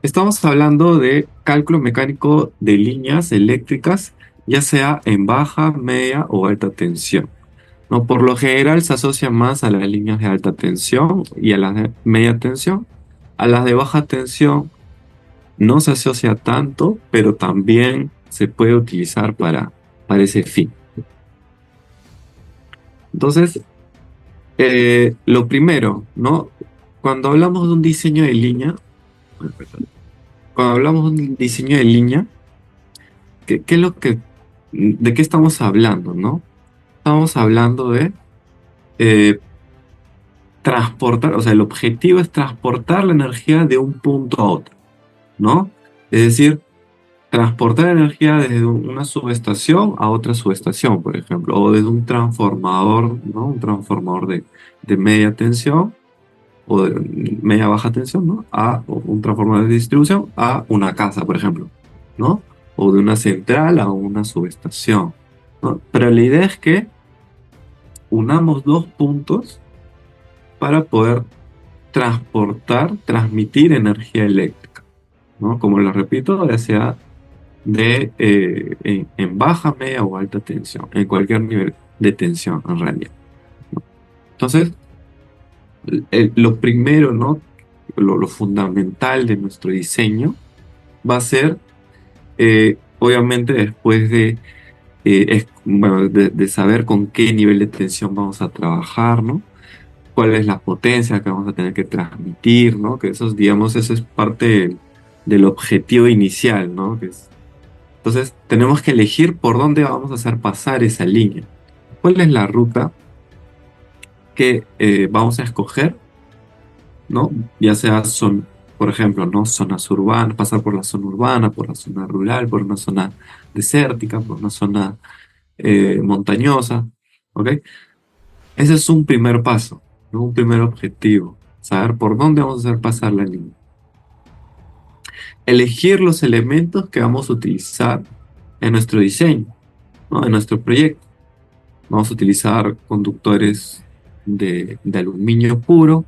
Estamos hablando de cálculo mecánico de líneas eléctricas, ya sea en baja, media o alta tensión. ¿No? Por lo general se asocia más a las líneas de alta tensión y a las de media tensión. A las de baja tensión no se asocia tanto, pero también se puede utilizar para ese fin. Entonces, lo primero, ¿no? Cuando hablamos de un diseño de línea, cuando hablamos de un diseño de línea, ¿qué es de qué estamos hablando, no? Estamos hablando de eh, transportar, o sea, el objetivo es transportar la energía de un punto a otro, ¿no? Es decir, transportar energía desde una subestación a otra subestación, por ejemplo, o desde un transformador, ¿no? Un transformador de media tensión o de media baja tensión, ¿no? O un transformador de distribución a una casa, por ejemplo, ¿no? O de una central a una subestación, ¿no? Pero la idea es que unamos dos puntos para poder transmitir energía eléctrica, ¿no? Como lo repito, ya sea en baja, media o alta tensión, en cualquier nivel de tensión en realidad. Entonces, lo primero, ¿no? Lo fundamental de nuestro diseño va a ser, obviamente, después bueno, de saber con qué nivel de tensión vamos a trabajar, ¿no? Cuál es la potencia que vamos a tener que transmitir, ¿no? Que eso, digamos, eso es parte del objetivo inicial, ¿no? Entonces, tenemos que elegir por dónde vamos a hacer pasar esa línea. ¿Cuál es la ruta que vamos a escoger, ¿no? Ya sea por ejemplo, ¿no? Zonas urbanas, pasar por la zona urbana, por la zona rural, por una zona desértica, por una zona montañosa, ¿ok? Ese es un primer paso, ¿no? Un primer objetivo, saber por dónde vamos a hacer pasar la línea. Elegir los elementos que vamos a utilizar en nuestro diseño, ¿no? En nuestro proyecto. Vamos a utilizar conductores de aluminio puro,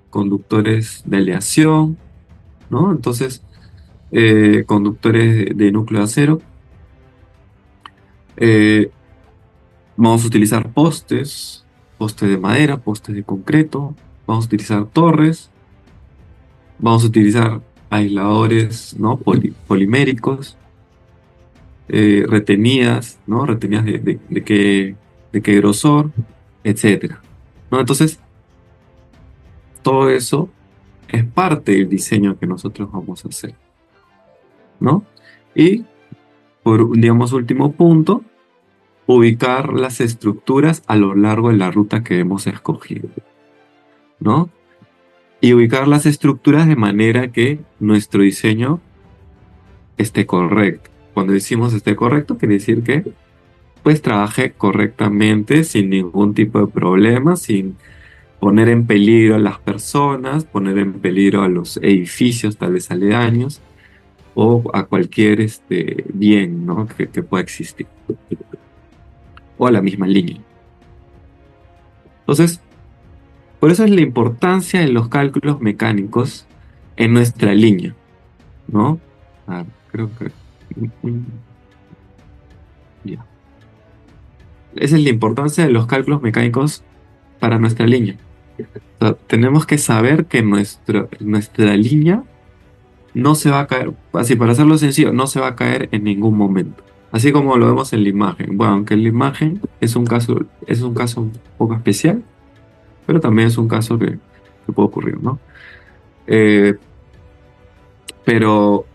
conductores de aleación, ¿no? Entonces, conductores de núcleo de acero. Eh, Vamos a utilizar postes de madera, postes de concreto. Vamos a utilizar torres. Vamos a utilizar aisladores, ¿no? Poliméricos, retenidas, ¿no? Retenidas de qué grosor, etcétera, ¿no? Entonces, todo eso es parte del diseño que nosotros vamos a hacer, ¿no? Y digamos, último punto, ubicar las estructuras a lo largo de la ruta que hemos escogido, ¿no? Y ubicar las estructuras de manera que nuestro diseño esté correcto. Cuando decimos esté correcto, quiere decir que pues trabaje correctamente, sin ningún tipo de problema, sin poner en peligro a las personas, poner en peligro a los edificios tal vez aledaños o a cualquier bien, ¿no? que pueda existir, o a la misma línea. Entonces, por eso es la importancia de los cálculos mecánicos en nuestra línea, ¿no? Creo que... ya. Esa es la importancia de los cálculos mecánicos para nuestra línea. O sea, tenemos que saber que nuestra línea no se va a caer, así para hacerlo sencillo, no se va a caer en ningún momento. Así como lo vemos en la imagen. Bueno, aunque la imagen es un caso un poco especial, pero también es un caso que puede ocurrir, ¿no? Eh, pero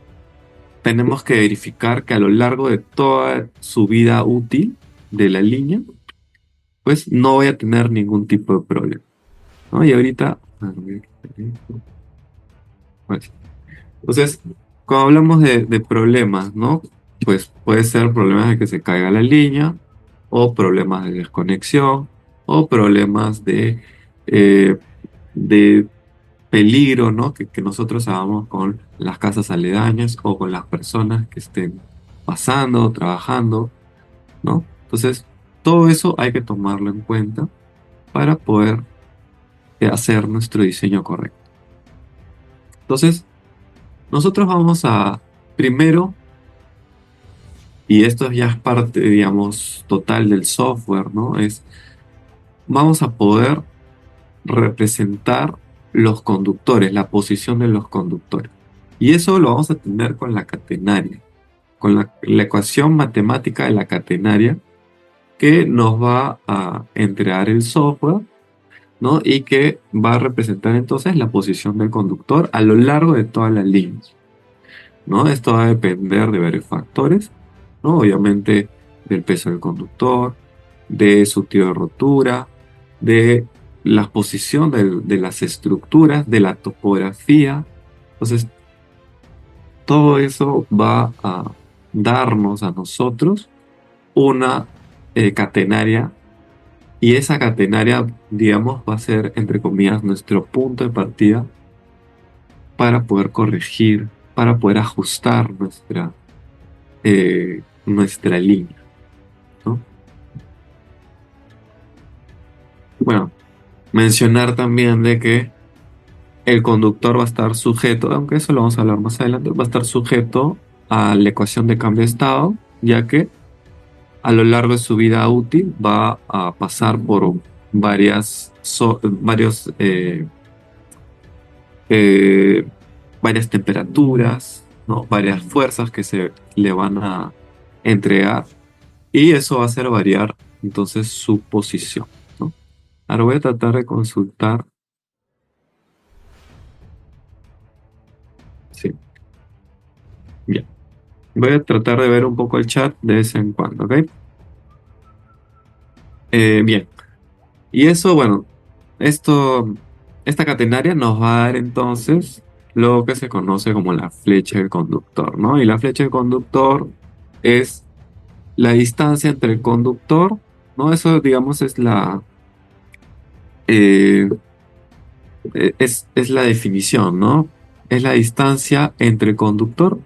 tenemos que verificar que a lo largo de toda su vida útil de la línea, pues no voy a tener ningún tipo de problema, ¿no? Y ahorita, a ver, pues, entonces, cuando hablamos de problemas, ¿no? Pues puede ser problemas de que se caiga la línea, o problemas de desconexión, o problemas eh, de peligro, ¿no? Que nosotros hagamos con las casas aledañas o con las personas que estén pasando, trabajando, ¿no? Entonces, todo eso hay que tomarlo en cuenta para poder hacer nuestro diseño correcto. Entonces, nosotros vamos a, primero, y esto ya es parte, digamos, total del software, ¿no? Vamos a poder representar los conductores, la posición de los conductores. Y eso lo vamos a tener con la catenaria, con la ecuación matemática de la catenaria que nos va a entregar el software, ¿no? Y que va a representar entonces la posición del conductor a lo largo de toda la línea, ¿no? Esto va a depender de varios factores, ¿no? Obviamente del peso del conductor, de su tiro de rotura, de la posición de las estructuras, de la topografía. Entonces, todo eso va a darnos a nosotros una catenaria, y esa catenaria, digamos, va a ser, entre comillas, nuestro punto de partida para poder corregir, para poder ajustar nuestra línea, ¿no? Bueno, mencionar también de que el conductor va a estar sujeto, aunque eso lo vamos a hablar más adelante, va a estar sujeto a la ecuación de cambio de estado, ya que a lo largo de su vida útil va a pasar por varios, eh, varias temperaturas, ¿no? Varias fuerzas que se le van a entregar, y eso va a hacer variar entonces su posición, ¿no? Ahora voy a tratar de consultar. Sí, bien. Voy a tratar de ver un poco el chat de vez en cuando, ¿ok? Bien. Y eso, bueno, esto, esta catenaria nos va a dar entonces lo que se conoce como la flecha del conductor, ¿no? Y la flecha del conductor es la distancia entre el conductor, ¿no? Eso, digamos, eh, es la definición, ¿no? Es la distancia entre el conductor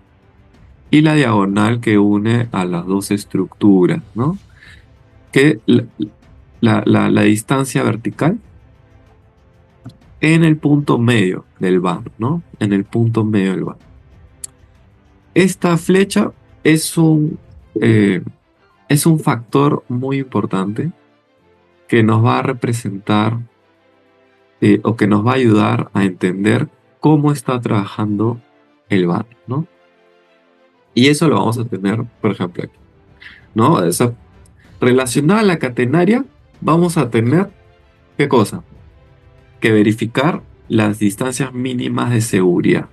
y la diagonal que une a las dos estructuras, ¿no? Que la distancia vertical en el punto medio del vano, ¿no? En el punto medio del vano. Esta flecha es eh, es un factor muy importante que nos va a representar, o que nos va a ayudar a entender cómo está trabajando el vano, ¿no? Y eso lo vamos a tener, por ejemplo, aquí, ¿no? Relacionada a la catenaria, vamos a tener, ¿qué cosa? Que verificar las distancias mínimas de seguridad,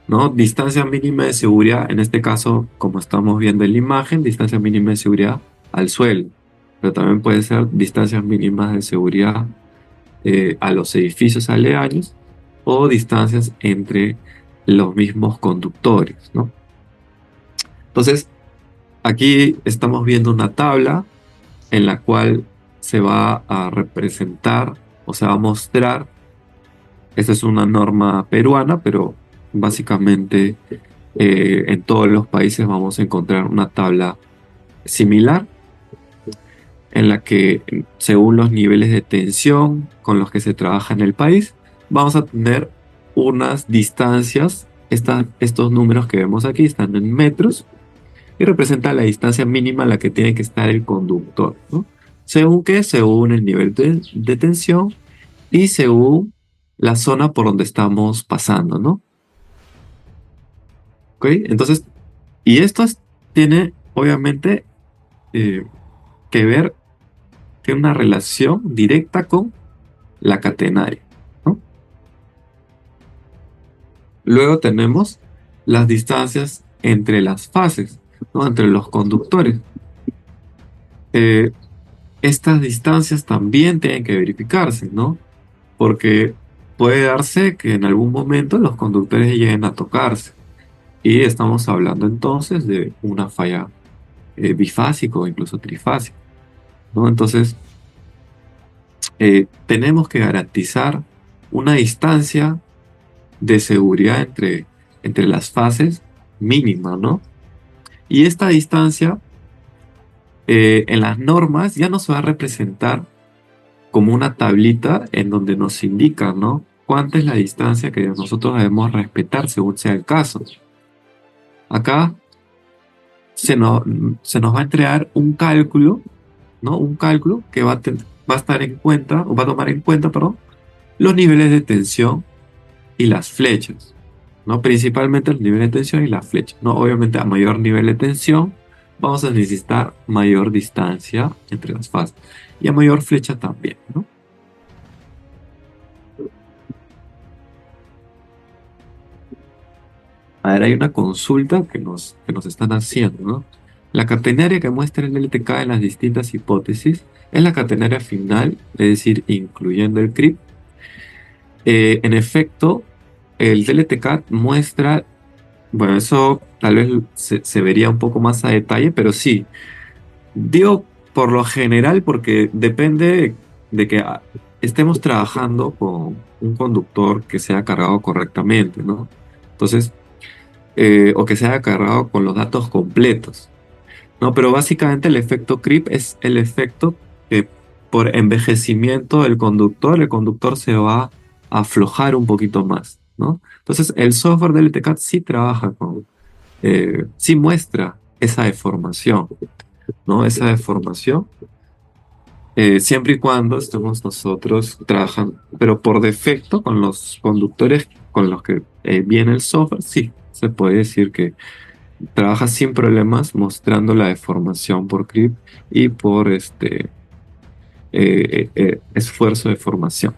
¿no? Distancia mínima de seguridad, en este caso, como estamos viendo en la imagen, distancia mínima de seguridad al suelo, pero también puede ser distancias mínimas de seguridad a los edificios aledaños, o distancias entre los mismos conductores, ¿no? Entonces, aquí estamos viendo una tabla en la cual se va a representar o se va a mostrar. Esta es una norma peruana, pero básicamente en todos los países vamos a encontrar una tabla similar en la que, según los niveles de tensión con los que se trabaja en el país, vamos a tener unas distancias. Estos números que vemos aquí están en metros y representan la distancia mínima a la que tiene que estar el conductor, ¿no? ¿Según qué? Según el nivel de tensión y según la zona por donde estamos pasando, ¿no? ¿Ok? Entonces, y tiene obviamente eh, que ver, tiene una relación directa con la catenaria, ¿no? Luego tenemos las distancias entre las fases, ¿no? Entre los conductores. Eh, Estas distancias también tienen que verificarse, ¿no? Porque puede darse que en algún momento los conductores lleguen a tocarse. Y estamos hablando entonces de una falla bifásica o incluso trifásica, ¿no? Entonces, tenemos que garantizar una distancia de seguridad entre las fases mínima, ¿no? Y esta distancia en las normas ya no se va a representar como una tablita en donde nos indica, ¿no? cuánta es la distancia que nosotros debemos respetar según sea el caso. Acá se nos, se nos va a entregar un cálculo, ¿no? Un cálculo que va a estar en cuenta, o va a tomar en cuenta, perdón, los niveles de tensión y las flechas, ¿no? Principalmente los niveles de tensión y las flechas, ¿no? Obviamente a mayor nivel de tensión vamos a necesitar mayor distancia entre las fases y a mayor flecha también, ¿no? A ver, hay una consulta que nos están haciendo, ¿no? La catenaria que muestra el LTK en las distintas hipótesis es la catenaria final, es decir, incluyendo el CRIP. En efecto, el DLTK muestra, bueno, eso tal vez se vería un poco más a detalle, pero sí, digo por lo general porque depende de que estemos trabajando con un conductor que sea cargado correctamente, ¿no? Entonces, o que sea cargado con los datos completos, ¿no? Pero básicamente el efecto creep es el efecto que por envejecimiento del conductor, el conductor se va a aflojar un poquito más, ¿no? Entonces, el software del ETCAT sí trabaja sí muestra esa deformación, ¿no? Esa deformación, siempre y cuando estemos nosotros trabajando, pero por defecto con los conductores con los que viene el software, sí, se puede decir que trabaja sin problemas mostrando la deformación por creep y por esfuerzo de formación.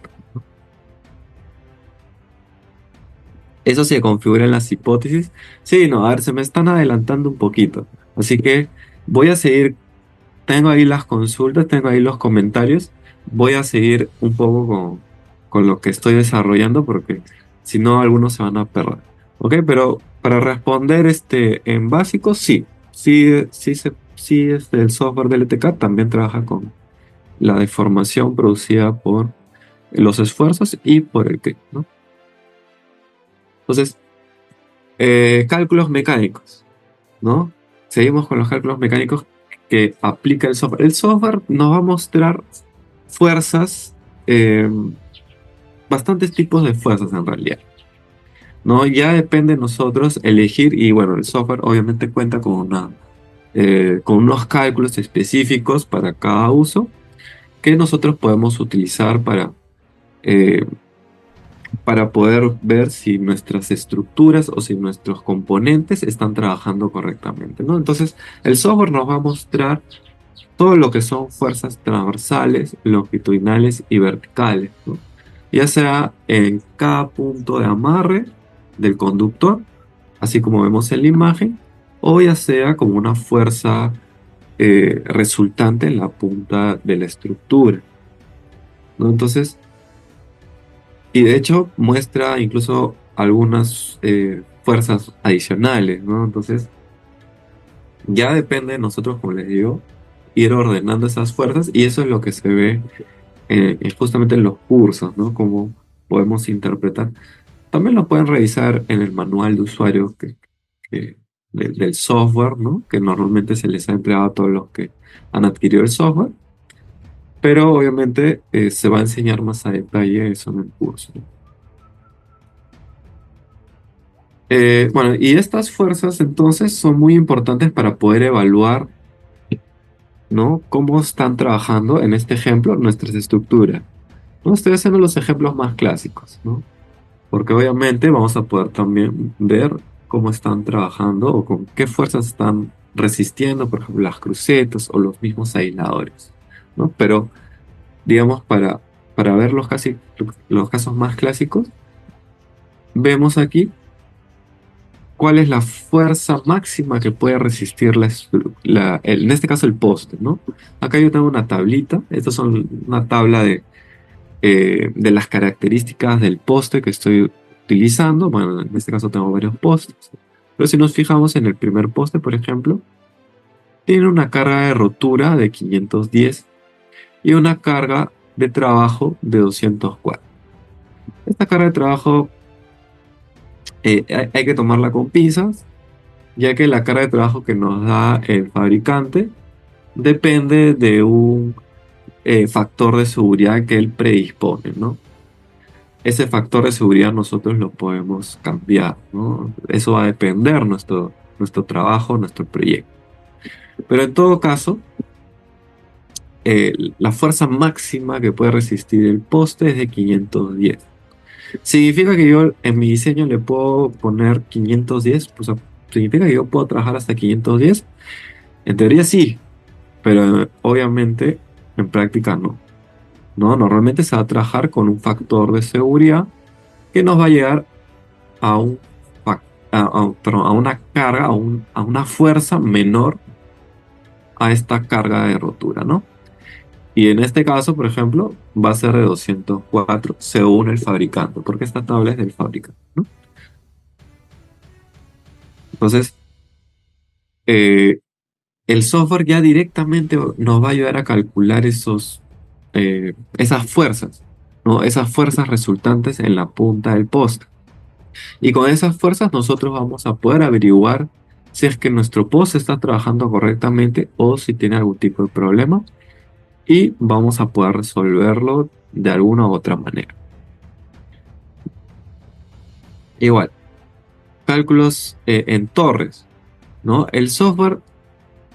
Eso se configura en las hipótesis. Sí, no, a ver, se me están adelantando un poquito. Así que voy a seguir, tengo ahí las consultas, tengo ahí los comentarios. Voy a seguir un poco con lo que estoy desarrollando porque si no, algunos se van a perder. ¿Ok? Pero para responder en básico, sí. Sí, el software del ETK también trabaja con la deformación producida por los esfuerzos y por el clic, ¿no? Entonces, cálculos mecánicos, ¿no? Seguimos con los cálculos mecánicos que aplica el software. El software nos va a mostrar fuerzas, bastantes tipos de fuerzas en realidad, ¿no? Ya depende de nosotros elegir y bueno, el software obviamente cuenta con unos cálculos específicos para cada uso que nosotros podemos utilizar eh, para poder ver si nuestras estructuras o si nuestros componentes están trabajando correctamente, ¿no? Entonces, el software nos va a mostrar todo lo que son fuerzas transversales, longitudinales y verticales, ¿no? Ya sea en cada punto de amarre del conductor, así como vemos en la imagen, o ya sea como una fuerza resultante en la punta de la estructura, ¿no? Entonces, y de hecho muestra incluso algunas fuerzas adicionales, ¿no? Entonces, ya depende de nosotros, como les digo, ir ordenando esas fuerzas y eso es lo que se ve justamente en los cursos, ¿no? Cómo podemos interpretar. También lo pueden revisar en el manual de usuario del software, ¿no? Que normalmente se les ha empleado a todos los que han adquirido el software, pero obviamente se va a enseñar más a detalle eso en el curso, ¿no? Bueno, y estas fuerzas entonces son muy importantes para poder evaluar, ¿no? Cómo están trabajando, en este ejemplo, nuestras estructuras. No estoy haciendo los ejemplos más clásicos, ¿no? Porque obviamente vamos a poder también ver cómo están trabajando o con qué fuerzas están resistiendo, por ejemplo, las crucetas o los mismos aisladores, ¿no? Pero, digamos, para ver los casos más clásicos, vemos aquí cuál es la fuerza máxima que puede resistir en este caso el poste, ¿no? Acá yo tengo una tablita, estas son una tabla de las características del poste que estoy utilizando. Bueno, en este caso tengo varios postes, pero si nos fijamos en el primer poste, por ejemplo, tiene una carga de rotura de 510 y una carga de trabajo de 204. Esta carga de trabajo hay que tomarla con pinzas, ya que la carga de trabajo que nos da el fabricante depende de un factor de seguridad que él predispone, ¿no? ese factor de seguridad nosotros lo podemos cambiar, ¿no? Eso va a depender nuestro trabajo, nuestro proyecto. Pero en todo caso, la fuerza máxima que puede resistir el poste es de 510. ¿Significa que yo en mi diseño le puedo poner 510? Pues, ¿significa que yo puedo trabajar hasta 510? En teoría sí, pero obviamente en práctica no. ¿No? Normalmente se va a trabajar con un factor de seguridad que nos va a llegar a perdón, a una carga, a una fuerza menor a esta carga de rotura, ¿no? Y en este caso, por ejemplo, va a ser de 204 según el fabricante, porque esta tabla es del fabricante, ¿no? Entonces, eh, el software ya directamente nos va a ayudar a calcular esas fuerzas, ¿no? Esas fuerzas resultantes en la punta del poste. Y con esas fuerzas nosotros vamos a poder averiguar si es que nuestro poste está trabajando correctamente o si tiene algún tipo de problema y vamos a poder resolverlo de alguna u otra manera. Igual, cálculos en torres, ¿no? El software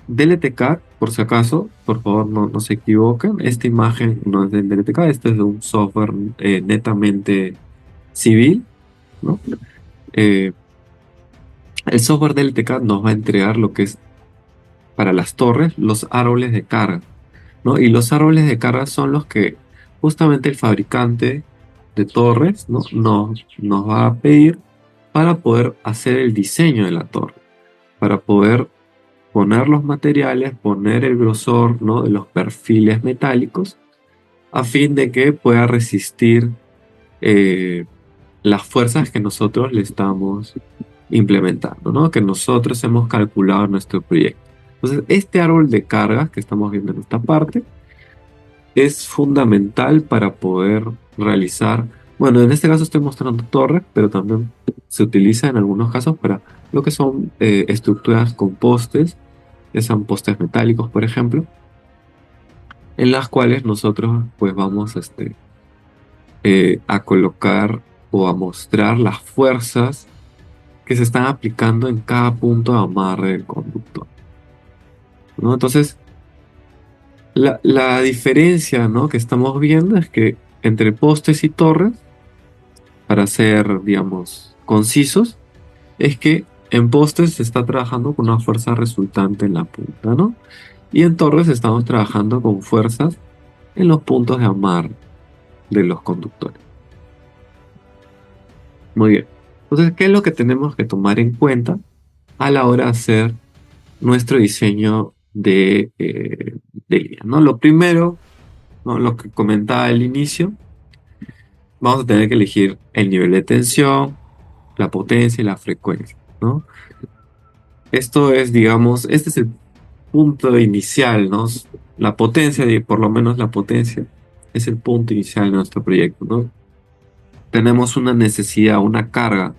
DLTK, por si acaso, por favor no se equivoquen, esta imagen no es del DLTK, este es de un software netamente civil, ¿no? Eh, el software DLTK nos va a entregar lo que es para las torres los árboles de carga, ¿no? Y los árboles de carga son los que justamente el fabricante de torres, ¿no? nos va a pedir para poder hacer el diseño de la torre, para poder poner los materiales, poner el grosor, ¿no? de los perfiles metálicos, a fin de que pueda resistir eh, las fuerzas que nosotros le estamos implementando, ¿no? Que nosotros hemos calculado en nuestro proyecto. Entonces, este árbol de cargas que estamos viendo en esta parte es fundamental para poder realizar, bueno, en este caso estoy mostrando torres, pero también se utiliza en algunos casos para lo que son estructuras con postes, que son postes metálicos, por ejemplo, en las cuales nosotros pues vamos a colocar o a mostrar las fuerzas que se están aplicando en cada punto de amarre del conductor, ¿no? Entonces, la diferencia, ¿no? que estamos viendo es que entre postes y torres, para ser, digamos, concisos, es que en postes se está trabajando con una fuerza resultante en la punta, ¿no? Y en torres estamos trabajando con fuerzas en los puntos de amarre de los conductores. Muy bien. Entonces, ¿qué es lo que tenemos que tomar en cuenta a la hora de hacer nuestro diseño de línea, ¿no? Lo primero, ¿no? Lo que comentaba al inicio, vamos a tener que elegir el nivel de tensión, la potencia y la frecuencia, ¿no? Esto es, digamos, este es el punto inicial, ¿no? La potencia, por lo menos la potencia, es el punto inicial de nuestro proyecto, ¿no? Tenemos una necesidad, una carga,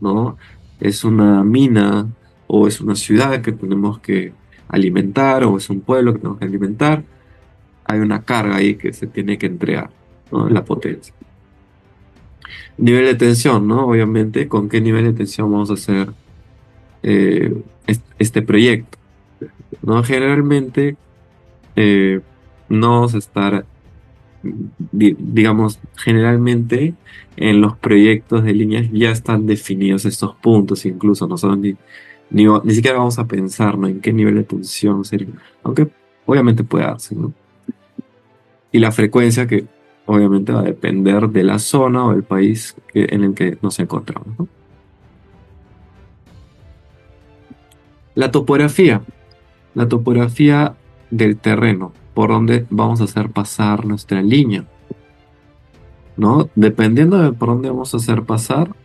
¿no? Es una mina o es una ciudad que tenemos que alimentar o es un pueblo que tenemos que alimentar. Hay una carga ahí que se tiene que entregar, ¿no? La potencia. Nivel de tensión, ¿no? Obviamente, ¿con qué nivel de tensión vamos a hacer este proyecto? ¿No? Generalmente no vamos a estar, digamos, generalmente en los proyectos de líneas ya están definidos estos puntos, incluso nosotros ni siquiera vamos a pensar, ¿no? en qué nivel de tensión sería, aunque obviamente puede darse, ¿no? Y la frecuencia que obviamente va a depender de la zona o del país en el que nos encontramos, ¿no? La topografía. La topografía del terreno, por donde vamos a hacer pasar nuestra línea, ¿no? Dependiendo de por dónde vamos a hacer pasar,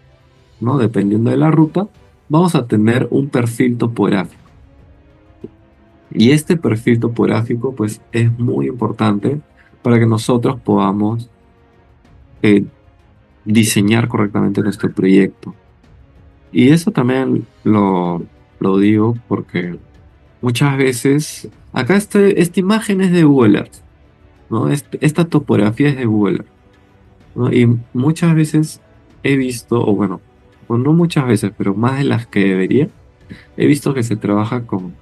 ¿no? Dependiendo de la ruta, vamos a tener un perfil topográfico. Y este perfil topográfico, pues, es muy importante para que nosotros podamos eh, diseñar correctamente nuestro proyecto. Y eso también lo digo porque muchas veces, acá esta imagen es de Google Earth, ¿no? Esta topografía es de Google Earth. ¿no? Y muchas veces he visto, o bueno, no muchas veces, pero más de las que debería, he visto que se trabaja con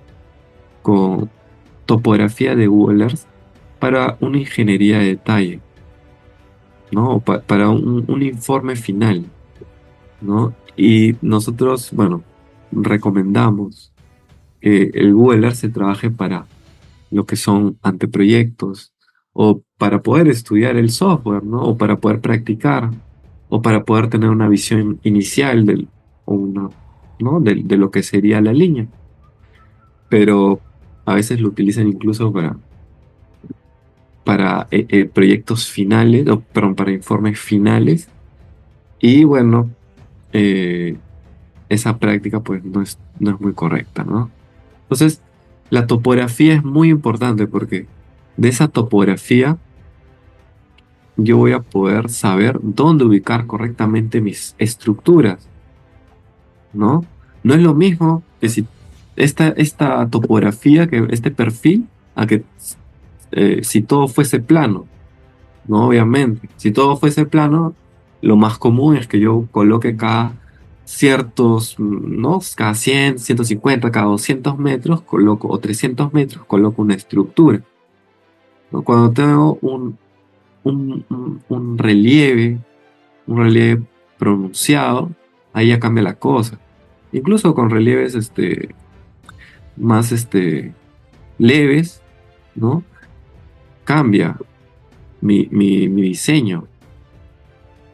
topografía de Google Earth para una ingeniería de detalle, ¿no? O para un informe final, ¿no? Y nosotros, bueno, recomendamos que el Google Earth se trabaje para lo que son anteproyectos, o para poder estudiar el software, ¿no? O para poder practicar, o para poder tener una visión inicial o una, ¿no? De lo que sería la línea. Pero a veces lo utilizan incluso para proyectos finales, o perdón, para informes finales. Y bueno, eh, esa práctica pues no es muy correcta, ¿no? Entonces, la topografía es muy importante porque de esa topografía yo voy a poder saber dónde ubicar correctamente mis estructuras, ¿no? No es lo mismo que si esta topografía, que este perfil, a que si todo fuese plano, ¿no? Obviamente, si todo fuese plano, lo más común es que yo coloque cada ciertos, ¿no? Cada 100, 150, cada 200 metros, coloco, o 300 metros, coloco una estructura, ¿no? Cuando tengo un relieve pronunciado, ahí ya cambia la cosa. Incluso con relieves más leves, ¿no? Cambia mi diseño.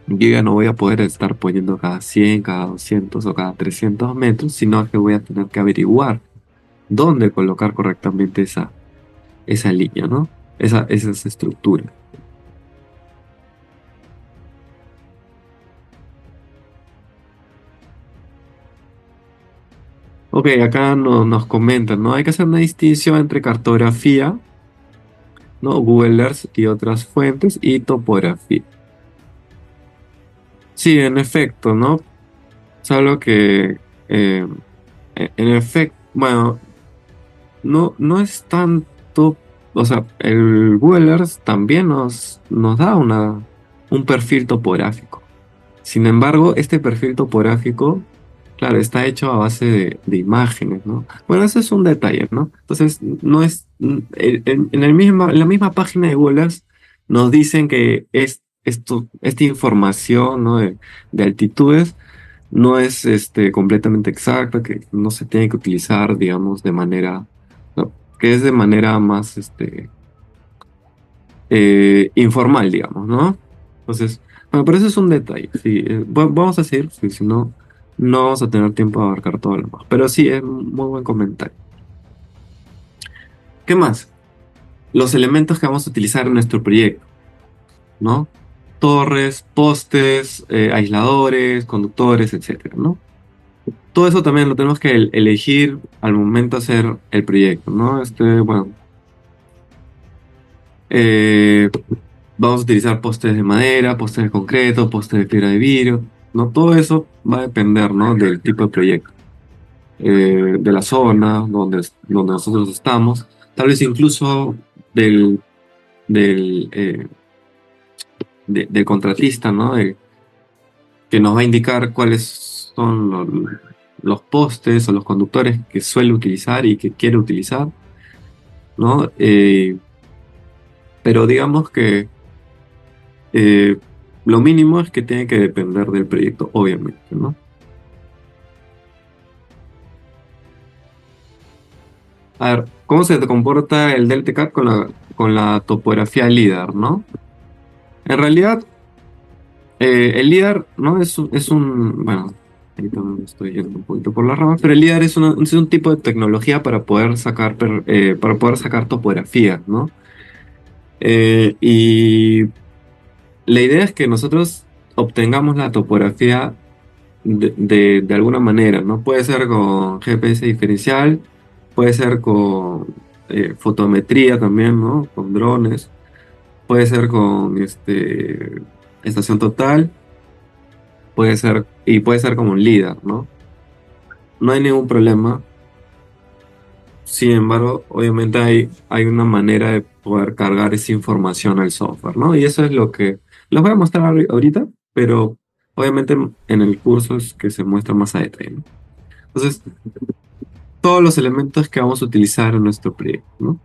Yo ya no voy a poder estar poniendo cada 100, cada 200 o cada 300 metros, sino que voy a tener que averiguar dónde colocar correctamente esa línea, ¿no? Esas estructuras. Ok, acá nos comentan, ¿no? Hay que hacer una distinción entre cartografía, ¿no? Google Earth y otras fuentes y topografía. Sí, en efecto, ¿no? Solo que, eh, en efecto, bueno, no es tanto, o sea, el Google Earth también nos da un perfil topográfico. Sin embargo, este perfil topográfico, claro, está hecho a base de imágenes, ¿no? Bueno, eso es un detalle, ¿no? Entonces, no es, en la misma página de Google Earth nos dicen que esta información, ¿no? De altitudes no es completamente exacta, que no se tiene que utilizar, digamos, de manera, no, que es de manera más informal, digamos, ¿no? Entonces, bueno, pero eso es un detalle. Sí, vamos a seguir, porque si no, no vamos a tener tiempo de abarcar todo lo más. Pero sí, es un muy buen comentario. ¿Qué más? Los elementos que vamos a utilizar en nuestro proyecto, ¿no? Torres, postes, aisladores, conductores, etcétera, ¿no? Todo eso también lo tenemos que elegir al momento de hacer el proyecto, ¿no? Bueno, eh, vamos a utilizar postes de madera, postes de concreto, postes de fibra de vidrio, ¿no? Todo eso va a depender, ¿no? Del tipo de proyecto, de la zona donde nosotros estamos, tal vez incluso del, del contratista, ¿no? Que nos va a indicar cuáles son los postes o los conductores que suele utilizar y que quiere utilizar, ¿no? Pero digamos que eh, lo mínimo es que tiene que depender del proyecto, obviamente, ¿no? A ver, ¿cómo se comporta el DeltaCAD con la topografía LIDAR, ¿no? En realidad, el LIDAR, ¿no? Bueno, ahí también me estoy yendo un poquito por las ramas, pero el LIDAR es un tipo de tecnología para poder sacar topografía, ¿no? Y la idea es que nosotros obtengamos la topografía de alguna manera, ¿no? Puede ser con GPS diferencial, puede ser con fotometría también, ¿no? Con drones, puede ser con estación total, puede ser como un LiDAR, ¿no? No hay ningún problema. Sin embargo, obviamente hay una manera de poder cargar esa información al software, ¿no? Y eso es Los voy a mostrar ahorita, pero obviamente en el curso es que se muestra más a detalle, ¿no? Entonces, todos los elementos que vamos a utilizar en nuestro proyecto, ¿no?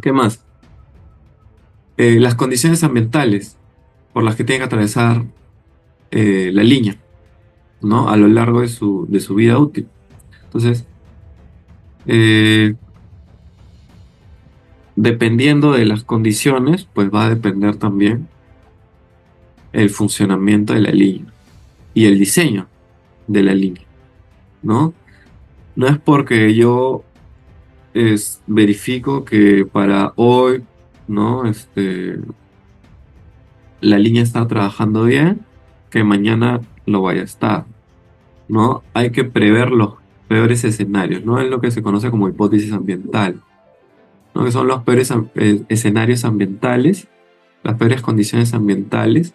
¿Qué más? Las condiciones ambientales por las que tiene que atravesar la línea, ¿no? A lo largo de su vida útil. Entonces, eh, dependiendo de las condiciones, pues va a depender también el funcionamiento de la línea y el diseño de la línea, ¿no? No es porque yo verifico que para hoy, ¿no? La línea está trabajando bien, que mañana lo vaya a estar, ¿no? Hay que prever los peores escenarios, ¿no? Es lo que se conoce como hipótesis ambiental, ¿no? Que son los peores escenarios ambientales, las peores condiciones ambientales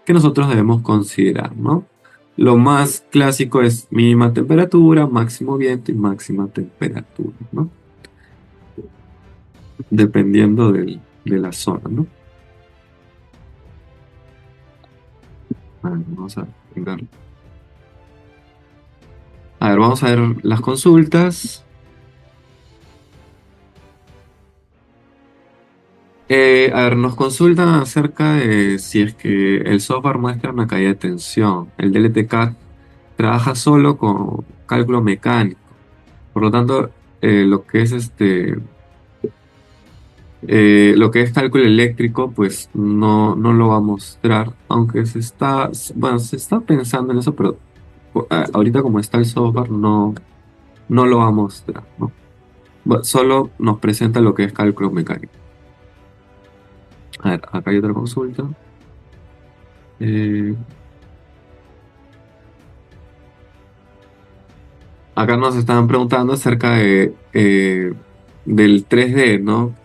que nosotros debemos considerar, ¿no? Lo más clásico es mínima temperatura, máximo viento y máxima temperatura, ¿no? Dependiendo de la zona, ¿no? Vamos a ver. A ver, vamos a ver las consultas. A ver, nos consultan acerca de si es que el software muestra una caída de tensión. El DLTCAD trabaja solo con cálculo mecánico. Por lo tanto, lo que es lo que es cálculo eléctrico, pues no lo va a mostrar, aunque bueno, se está pensando en eso, pero ahorita como está el software, no lo va a mostrar, ¿no? Solo nos presenta lo que es cálculo mecánico. A ver, acá hay otra consulta. Eh, Acá nos estaban preguntando acerca del 3D, ¿no?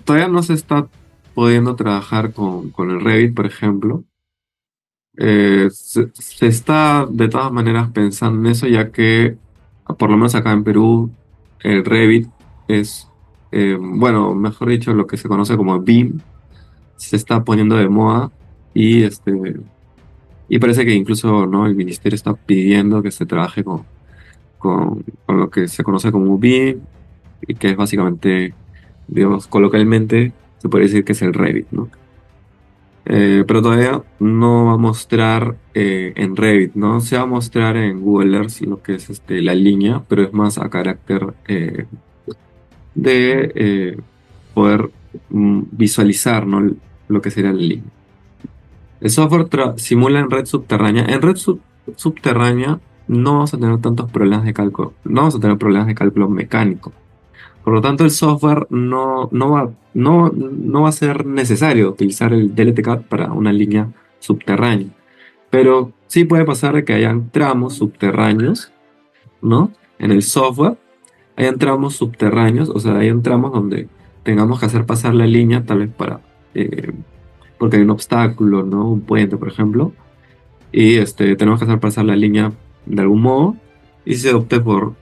Todavía no se está pudiendo trabajar con el Revit, por ejemplo. Se está de todas maneras pensando en eso, ya que, por lo menos acá en Perú, el Revit es, bueno, mejor dicho, lo que se conoce como BIM, se está poniendo de moda y, y parece que incluso, ¿no? El ministerio está pidiendo que se trabaje con lo que se conoce como BIM, y que es básicamente, digamos, coloquialmente, se puede decir que es el Revit, ¿no? Pero todavía no va a mostrar en Revit, ¿no? Se va a mostrar en Google Earth lo que es la línea, pero es más a carácter de poder visualizar, ¿no? Lo que sería la línea. El software simula en red subterránea. En red subterránea no vamos a tener tantos problemas de cálculo, no vamos a tener problemas de cálculo mecánico. Por lo tanto, el software no va a ser necesario utilizar el DLTCAD para una línea subterránea. Pero sí puede pasar que hayan tramos subterráneos, ¿no? En el software, hayan tramos subterráneos, o sea, hayan tramos donde tengamos que hacer pasar la línea, tal vez eh, porque hay un obstáculo, ¿no? Un puente, por ejemplo, y tenemos que hacer pasar la línea de algún modo y se opte por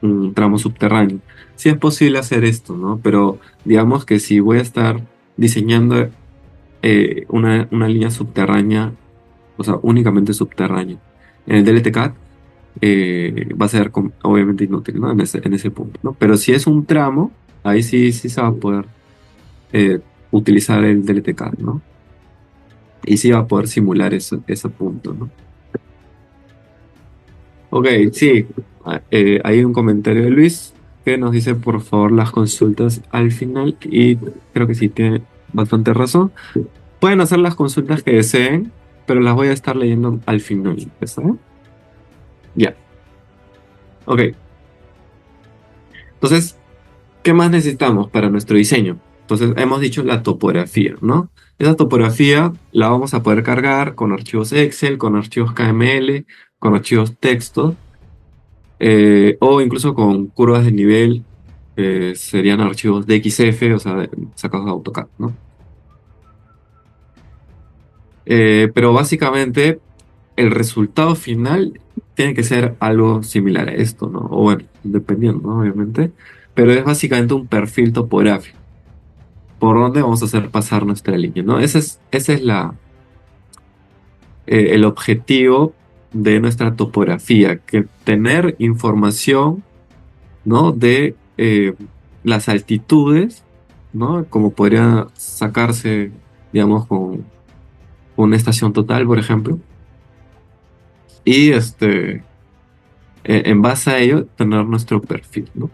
un tramo subterráneo. Sí es posible hacer esto, ¿no? Pero digamos que si voy a estar diseñando una línea subterránea, o sea, únicamente subterránea, en el DLTCAD, va a ser obviamente inútil, ¿no? En ese punto, ¿no? Pero si es un tramo, ahí sí se va a poder eh, utilizar el DLTCAD, ¿no? Y sí va a poder simular ese punto, ¿no? Ok, sí, hay un comentario de Luis que nos dice por favor las consultas al final y creo que sí tiene bastante razón. Pueden hacer las consultas que deseen, pero las voy a estar leyendo al final, ¿está bien? Ya, ok. Entonces, ¿qué más necesitamos para nuestro diseño? Entonces, hemos dicho la topografía, ¿no? Esa topografía la vamos a poder cargar con archivos Excel, con archivos KML, con archivos texto, o incluso con curvas de nivel, serían archivos DXF, o sea, sacados de AutoCAD, ¿no? Pero básicamente el resultado final tiene que ser algo similar a esto, ¿no? O bueno, dependiendo, ¿no? Obviamente, pero es básicamente un perfil topográfico. por dónde vamos a hacer pasar nuestra línea, ¿no? Ese es el objetivo de nuestra topografía, que tener información, ¿no? De las altitudes, ¿no? Como podría sacarse, digamos, con una estación total, por ejemplo, y en base a ello, tener nuestro perfil, ¿no?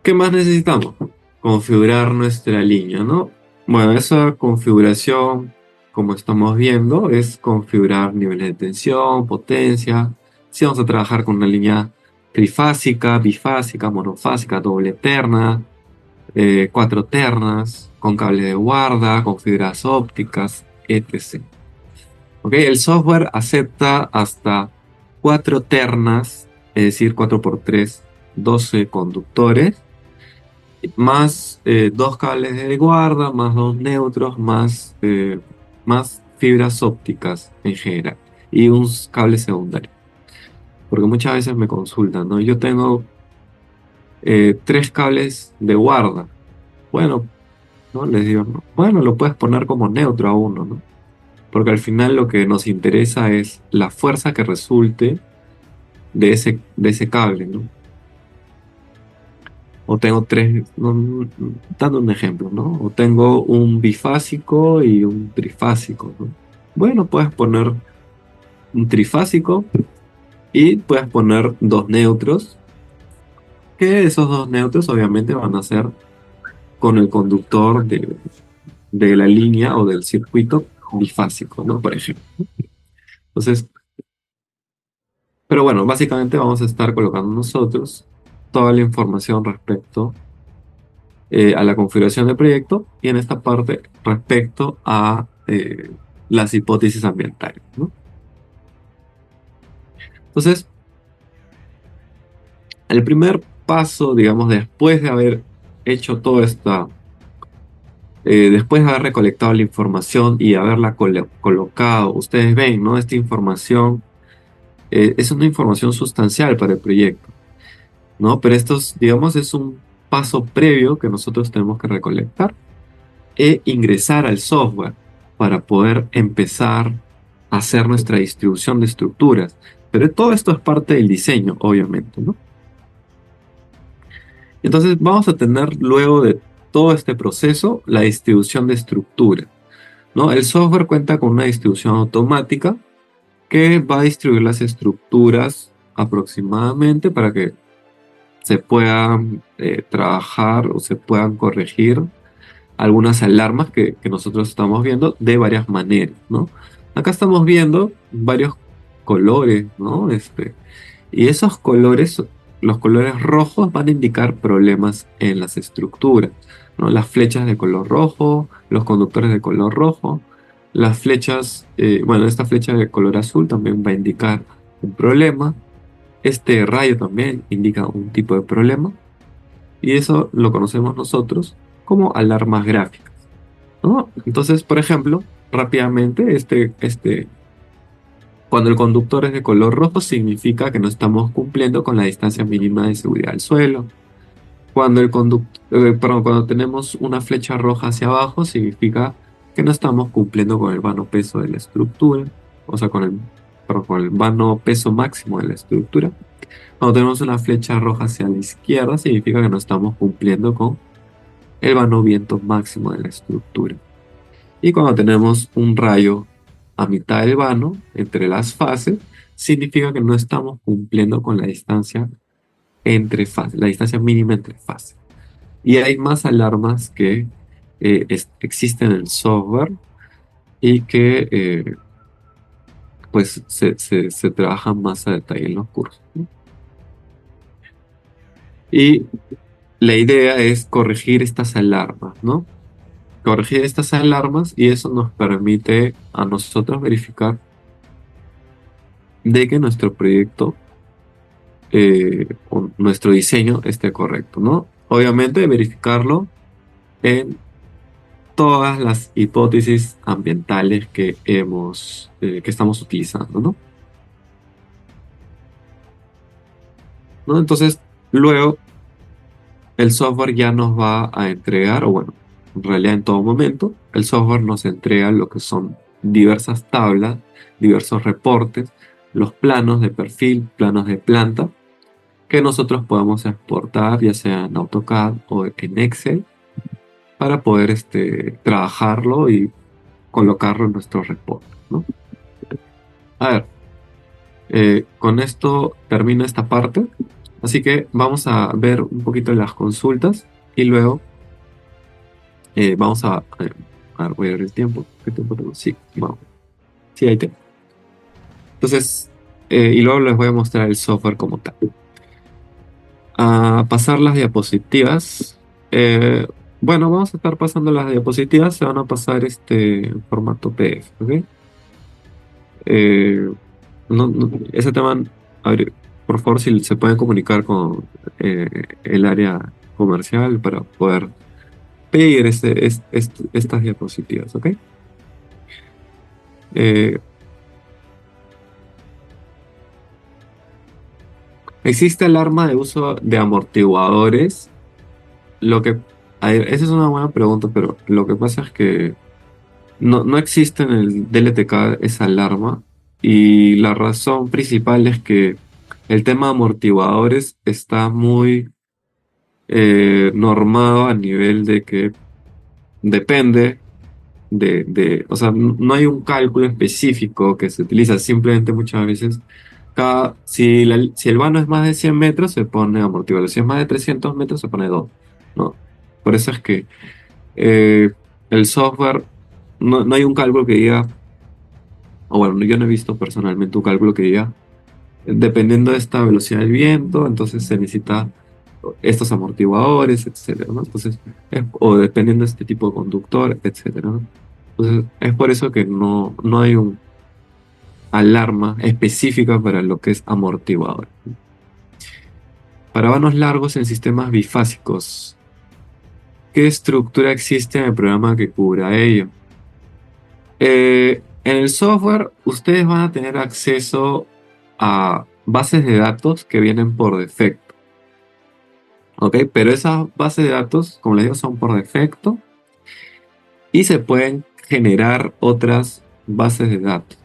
¿Qué más necesitamos? Configurar nuestra línea, ¿no? Bueno, esa configuración, como estamos viendo, es configurar niveles de tensión, potencia. Si vamos a trabajar con una línea trifásica, bifásica, monofásica, doble terna, cuatro ternas, con cable de guarda, con fibras ópticas, etc. ¿Ok? El software acepta hasta cuatro ternas, es decir, 4 por 3, 12 conductores más dos cables de guarda, más dos neutros, más fibras ópticas en general y un cable secundario. Porque muchas veces me consultan, ¿no? Yo tengo tres cables de guarda. Bueno, ¿no? Les digo, ¿no? Bueno, lo puedes poner como neutro a uno, ¿no? Porque al final lo que nos interesa es la fuerza que resulte de ese cable, ¿no? O tengo tres, dando un ejemplo, ¿no? O tengo un bifásico y un trifásico, ¿no? Bueno, puedes poner un trifásico y puedes poner dos neutros, que esos dos neutros obviamente van a ser con el conductor de la línea o del circuito bifásico, ¿no? Por ejemplo. Entonces, pero bueno, básicamente vamos a estar colocando nosotros toda la información respecto a la configuración del proyecto y en esta parte respecto a las hipótesis ambientales, ¿no? Entonces, el primer paso, digamos, después de haber hecho todo esta, después de haber recolectado la información y haberla colocado, ustedes ven, ¿no? Esta información es una información sustancial para el proyecto, ¿no? Pero esto, digamos, es un paso previo que nosotros tenemos que recolectar e ingresar al software para poder empezar a hacer nuestra distribución de estructuras. Pero todo esto es parte del diseño, obviamente, ¿no? Entonces vamos a tener luego de todo este proceso la distribución de estructuras, ¿no? El software cuenta con una distribución automática que va a distribuir las estructuras aproximadamente para que se puedan trabajar o se puedan corregir algunas alarmas que nosotros estamos viendo de varias maneras, ¿no? Acá estamos viendo varios colores, ¿no? Y esos colores, los colores rojos van a indicar problemas en las estructuras, ¿no? Las flechas de color rojo, los conductores de color rojo, las flechas, bueno, esta flecha de color azul también va a indicar un problema, este rayo también indica un tipo de problema, y eso lo conocemos nosotros como alarmas gráficas, ¿no? Entonces, por ejemplo, rápidamente, cuando el conductor es de color rojo, significa que no estamos cumpliendo con la distancia mínima de seguridad del suelo. Cuando tenemos una flecha roja hacia abajo, significa que no estamos cumpliendo con el vano peso de la estructura, o sea, con el vano peso máximo de la estructura. Cuando tenemos una flecha roja hacia la izquierda, significa que no estamos cumpliendo con el vano viento máximo de la estructura. Y cuando tenemos un rayo a mitad del vano, entre las fases, significa que no estamos cumpliendo con la distancia entre fases, la distancia mínima entre fases. Y hay más alarmas que existen en el software y que pues se trabajan más a detalle en los cursos, ¿no? Y la idea es corregir estas alarmas, ¿no? Corregir estas alarmas y eso nos permite a nosotros verificar de que nuestro proyecto o nuestro diseño esté correcto, ¿no? Obviamente verificarlo en todas las hipótesis ambientales que estamos utilizando, ¿no? ¿No? Entonces, luego, el software ya nos va a entregar, o bueno, en realidad en todo momento, el software nos entrega lo que son diversas tablas, diversos reportes, los planos de perfil, planos de planta, que nosotros podemos exportar, ya sea en AutoCAD o en Excel, para poder trabajarlo y colocarlo en nuestro report, ¿no? A ver, con esto termino esta parte, así que vamos a ver un poquito las consultas y luego vamos a ver, voy a ver el tiempo. ¿Qué tiempo tengo? Sí, vamos. Sí, ahí tengo. Entonces, y luego les voy a mostrar el software como tal. A pasar las diapositivas. Eh, bueno, vamos a estar pasando las diapositivas, se van a pasar en formato PDF, ¿ok? Eh, ese tema, a ver, por favor, si se pueden comunicar con eh, el área comercial para poder pedir estas diapositivas, ¿ok? Eh, Existe alarma de uso de amortiguadores. Lo que, a ver, esa es una buena pregunta, pero lo que pasa es que no existe en el DLTK esa alarma y la razón principal es que el tema de amortiguadores está muy normado a nivel de que depende o sea, no hay un cálculo específico que se utiliza, simplemente muchas veces, si el vano es más de 100 metros, se pone amortiguador, si es más de 300 metros, se pone 2, ¿no? Por eso es que eh, el software, no hay un cálculo que diga, o bueno, yo no he visto personalmente un cálculo que diga, dependiendo de esta velocidad del viento, entonces se necesita estos amortiguadores, etcétera, ¿no? Entonces, o dependiendo de este tipo de conductor, etcétera, ¿no? Entonces, es por eso que no hay un alarma específica para lo que es amortiguador. Para vanos largos en sistemas bifásicos, ¿qué estructura existe en el programa que cubra ello? En el software, ustedes van a tener acceso a bases de datos que vienen por defecto, ¿ok? Pero esas bases de datos, como les digo, son por defecto y se pueden generar otras bases de datos,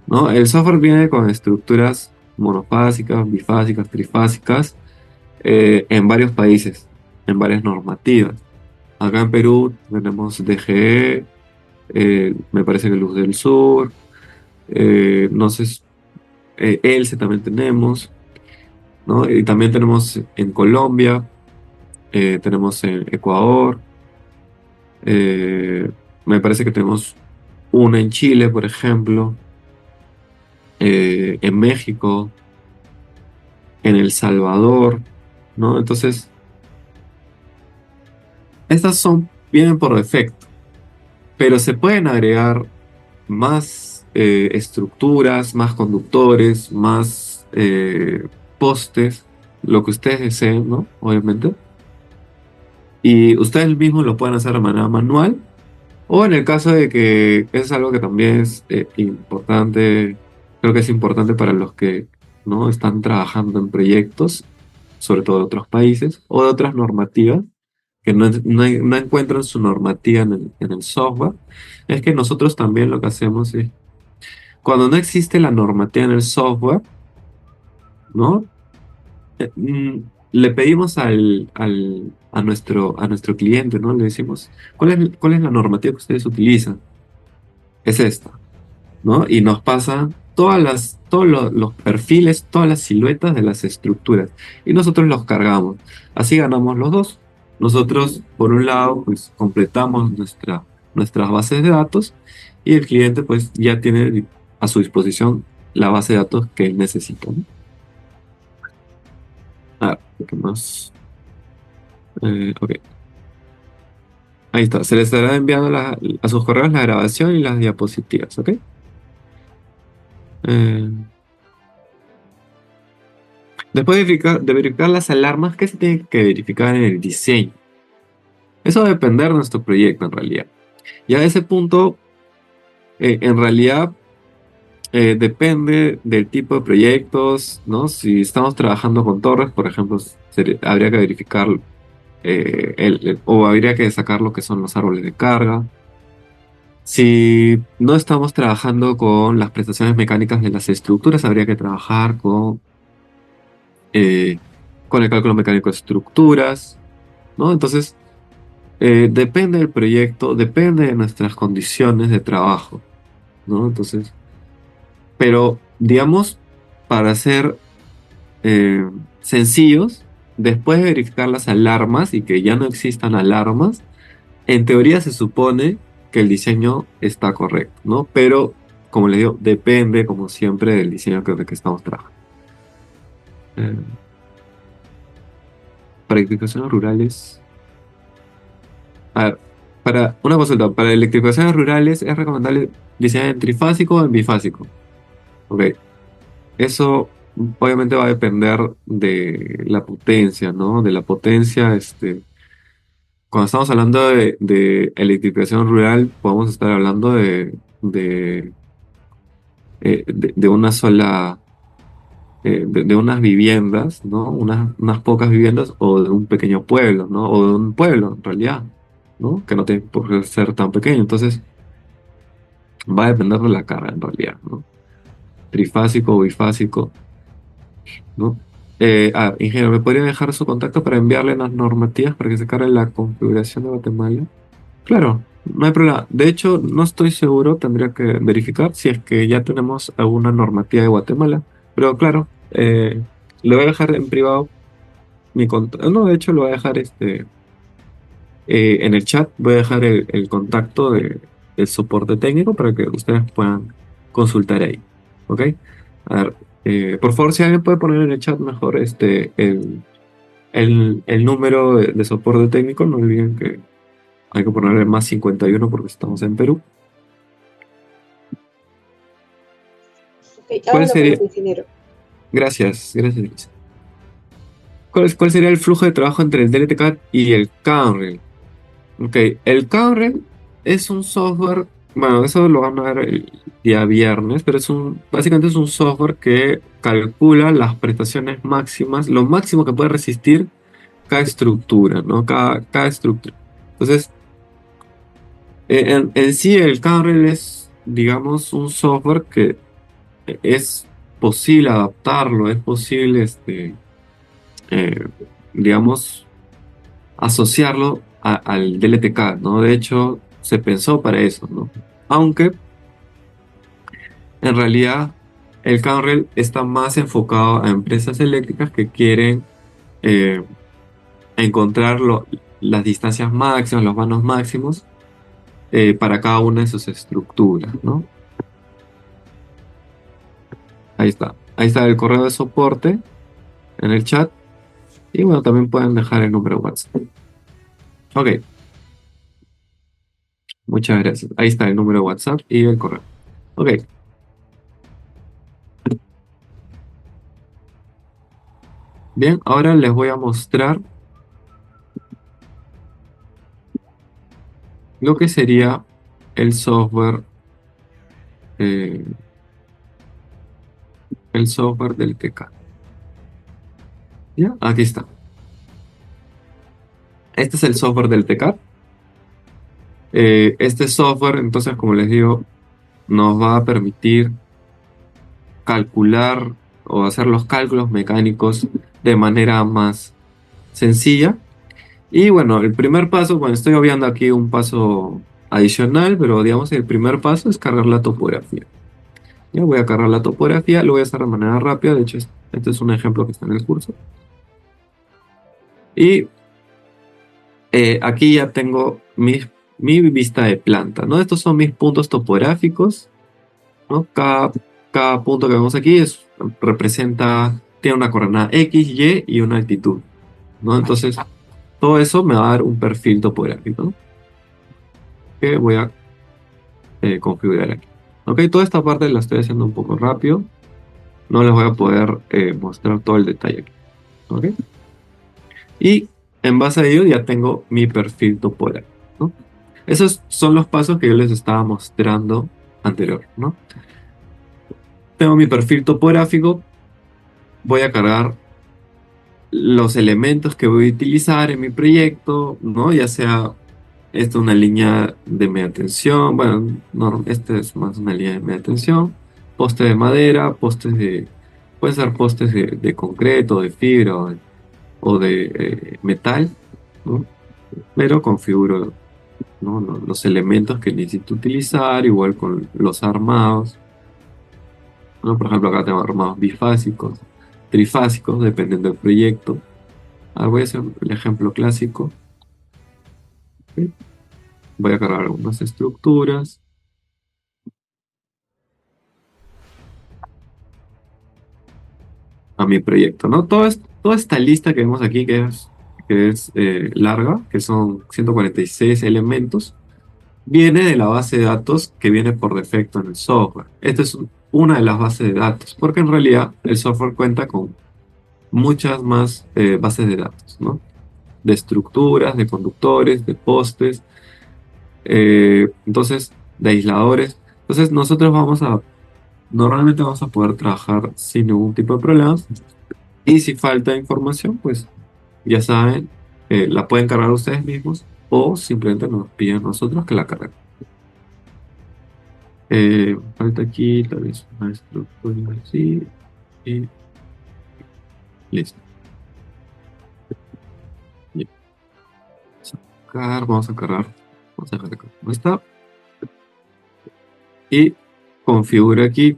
¿no? El software viene con estructuras monofásicas, bifásicas, trifásicas en varios países, en varias normativas. Acá en Perú tenemos DGE, me parece que Luz del Sur, no sé, ELSE también tenemos, ¿no? Y también tenemos en Colombia, tenemos en Ecuador, eh, me parece que tenemos una en Chile, por ejemplo, en México, en El Salvador, ¿no? Entonces, vienen por defecto, pero se pueden agregar más estructuras, más conductores, más postes, lo que ustedes deseen, ¿no? Obviamente. Y ustedes mismos lo pueden hacer de manera manual, o en el caso de que es algo que también es importante, creo que es importante para los que no están trabajando en proyectos, sobre todo de otros países, o de otras normativas, que no encuentran su normativa en el software, es que nosotros también lo que hacemos es, cuando no existe la normativa en el software, ¿no? Le pedimos a nuestro cliente, ¿no? Le decimos, ¿cuál es la normativa que ustedes utilizan? Es esta, ¿no? Y nos pasan todos los perfiles, todas las siluetas de las estructuras. Y nosotros los cargamos. Así ganamos los dos. Nosotros, por un lado, pues completamos nuestras bases de datos y el cliente, pues ya tiene a su disposición la base de datos que él necesita, ¿no? A ver, ¿qué más? Ok. Ahí está. Se les estará enviando a sus correos la grabación y las diapositivas, ¿ok? Eh, Después de verificar las alarmas, ¿qué se tiene que verificar en el diseño? Eso va a depender de nuestro proyecto en realidad. Ya a ese punto, en realidad, depende del tipo de proyectos, ¿no? Si estamos trabajando con torres, por ejemplo, habría que verificar o habría que sacar lo que son los árboles de carga. Si no estamos trabajando con las prestaciones mecánicas de las estructuras, habría que trabajar eh, con el cálculo mecánico de estructuras, ¿no? Entonces, depende del proyecto, depende de nuestras condiciones de trabajo, ¿no? Entonces, pero digamos, para ser eh, sencillos, después de verificar las alarmas y que ya no existan alarmas, en teoría se supone que el diseño está correcto, ¿no? Pero, como les digo, depende, como siempre, del diseño que estamos trabajando. Eh, para edificaciones rurales. A ver, para una consulta, para electrificaciones rurales es recomendable diseñar en trifásico o en bifásico. Ok, eso obviamente va a depender de la potencia, ¿no? De la potencia, cuando estamos hablando de electrificación rural, podemos estar hablando de una sola, de unas viviendas, ¿no? Unas pocas viviendas o de un pequeño pueblo, ¿no? O de un pueblo, en realidad, ¿no? Que no tiene por qué ser tan pequeño. Entonces, va a depender de la carga, en realidad, ¿no? Trifásico o bifásico, ¿no? Ingeniero, ¿me podría dejar su contacto para enviarle las normativas para que se cargue la configuración de Guatemala? Claro, no hay problema. De hecho, no estoy seguro, tendría que verificar si es que ya tenemos alguna normativa de Guatemala. Pero claro, le voy a dejar en privado mi contacto. No, de hecho, lo voy a dejar en el chat. Voy a dejar el contacto del soporte técnico para que ustedes puedan consultar ahí. ¿Ok? A ver, por favor, si alguien puede poner en el chat mejor el número de soporte técnico, no olviden que hay que ponerle más 51 porque estamos en Perú. Ok, ¿Cuál ahora lo sería? coloco, ingeniero. Gracias, gracias, Luis. ¿Cuál sería el flujo de trabajo entre el DLTCAD y el CANREL? Ok, el CANREL es un software, bueno, eso lo van a ver el día viernes, pero básicamente es un software que calcula las prestaciones máximas, lo máximo que puede resistir cada estructura, ¿no? Cada estructura. Entonces, en sí el CANREL es, digamos, un software que es posible adaptarlo, es posible, eh, digamos, asociarlo al DLTK, ¿no? De hecho, se pensó para eso, ¿no? Aunque en realidad el CANREL está más enfocado a empresas eléctricas que quieren eh, encontrar las distancias máximas, los vanos máximos para cada una de sus estructuras, ¿no? Ahí está. Ahí está el correo de soporte en el chat. Y bueno, también pueden dejar el número de WhatsApp. Ok, muchas gracias. Ahí está el número de WhatsApp y el correo. Ok, bien, ahora les voy a mostrar lo que sería el software, eh, el software del TK. ¿Ya? Aquí está. Este es el software del TK. Este software, entonces, como les digo, nos va a permitir calcular o hacer los cálculos mecánicos de manera más sencilla. Y bueno, el primer paso, bueno, estoy obviando aquí un paso adicional, pero digamos el primer paso es cargar la topografía. Ya voy a cargar la topografía, lo voy a hacer de manera rápida, de hecho este es un ejemplo que está en el curso. Y aquí ya tengo mi vista de planta, ¿no? Estos son mis puntos topográficos, ¿no? Cada punto que vemos aquí tiene una coordenada X, Y y una altitud, ¿no? Entonces, todo eso me va a dar un perfil topográfico, ¿no? Que voy a configurar aquí. Ok, toda esta parte la estoy haciendo un poco rápido. No les voy a poder mostrar todo el detalle aquí. Ok. Y en base a ello ya tengo mi perfil topográfico, ¿no? Esos son los pasos que yo les estaba mostrando anterior, ¿no? Tengo mi perfil topográfico. Voy a cargar los elementos que voy a utilizar en mi proyecto, ¿no? Ya sea esta es una línea de media tensión, bueno, no, este es más una línea de media tensión, poste de madera, pueden ser postes de concreto, de fibra o de metal, ¿no? Pero configuro, ¿no? Los elementos que necesito utilizar, igual con los armados, ¿no? Por ejemplo, acá tengo armados bifásicos, trifásicos, dependiendo del proyecto. Voy a hacer el ejemplo clásico. ¿Ok? Voy a cargar algunas estructuras. A mi proyecto, ¿no? Toda esta lista que vemos aquí, que es larga, que son 146 elementos, viene de la base de datos que viene por defecto en el software. Esta es una de las bases de datos, porque en realidad el software cuenta con muchas más bases de datos, ¿no? De estructuras, de conductores, de postes, entonces, de aisladores. Entonces, normalmente vamos a poder trabajar sin ningún tipo de problemas. Y si falta información, pues ya saben, la pueden cargar ustedes mismos o simplemente nos piden a nosotros que la carguen. Falta aquí tal vez una estructura así y listo. Ya. Vamos a dejar acá como está y configuro aquí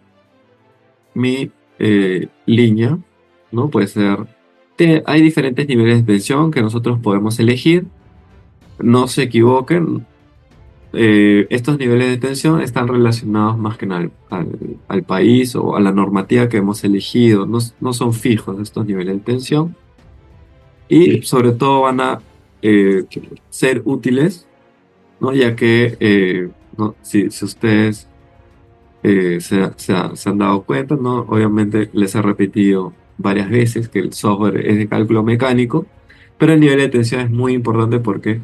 mi línea, ¿no? Puede ser, hay diferentes niveles de tensión que nosotros podemos elegir. No se equivoquen, estos niveles de tensión están relacionados más que nada al país o a la normativa que hemos elegido. No son fijos estos niveles de tensión y sobre todo van a eh, ser útiles, ¿no? Ya que ¿no? Si ustedes se han dado cuenta, ¿no? Obviamente les he repetido varias veces que el software es de cálculo mecánico, pero el nivel de tensión es muy importante porque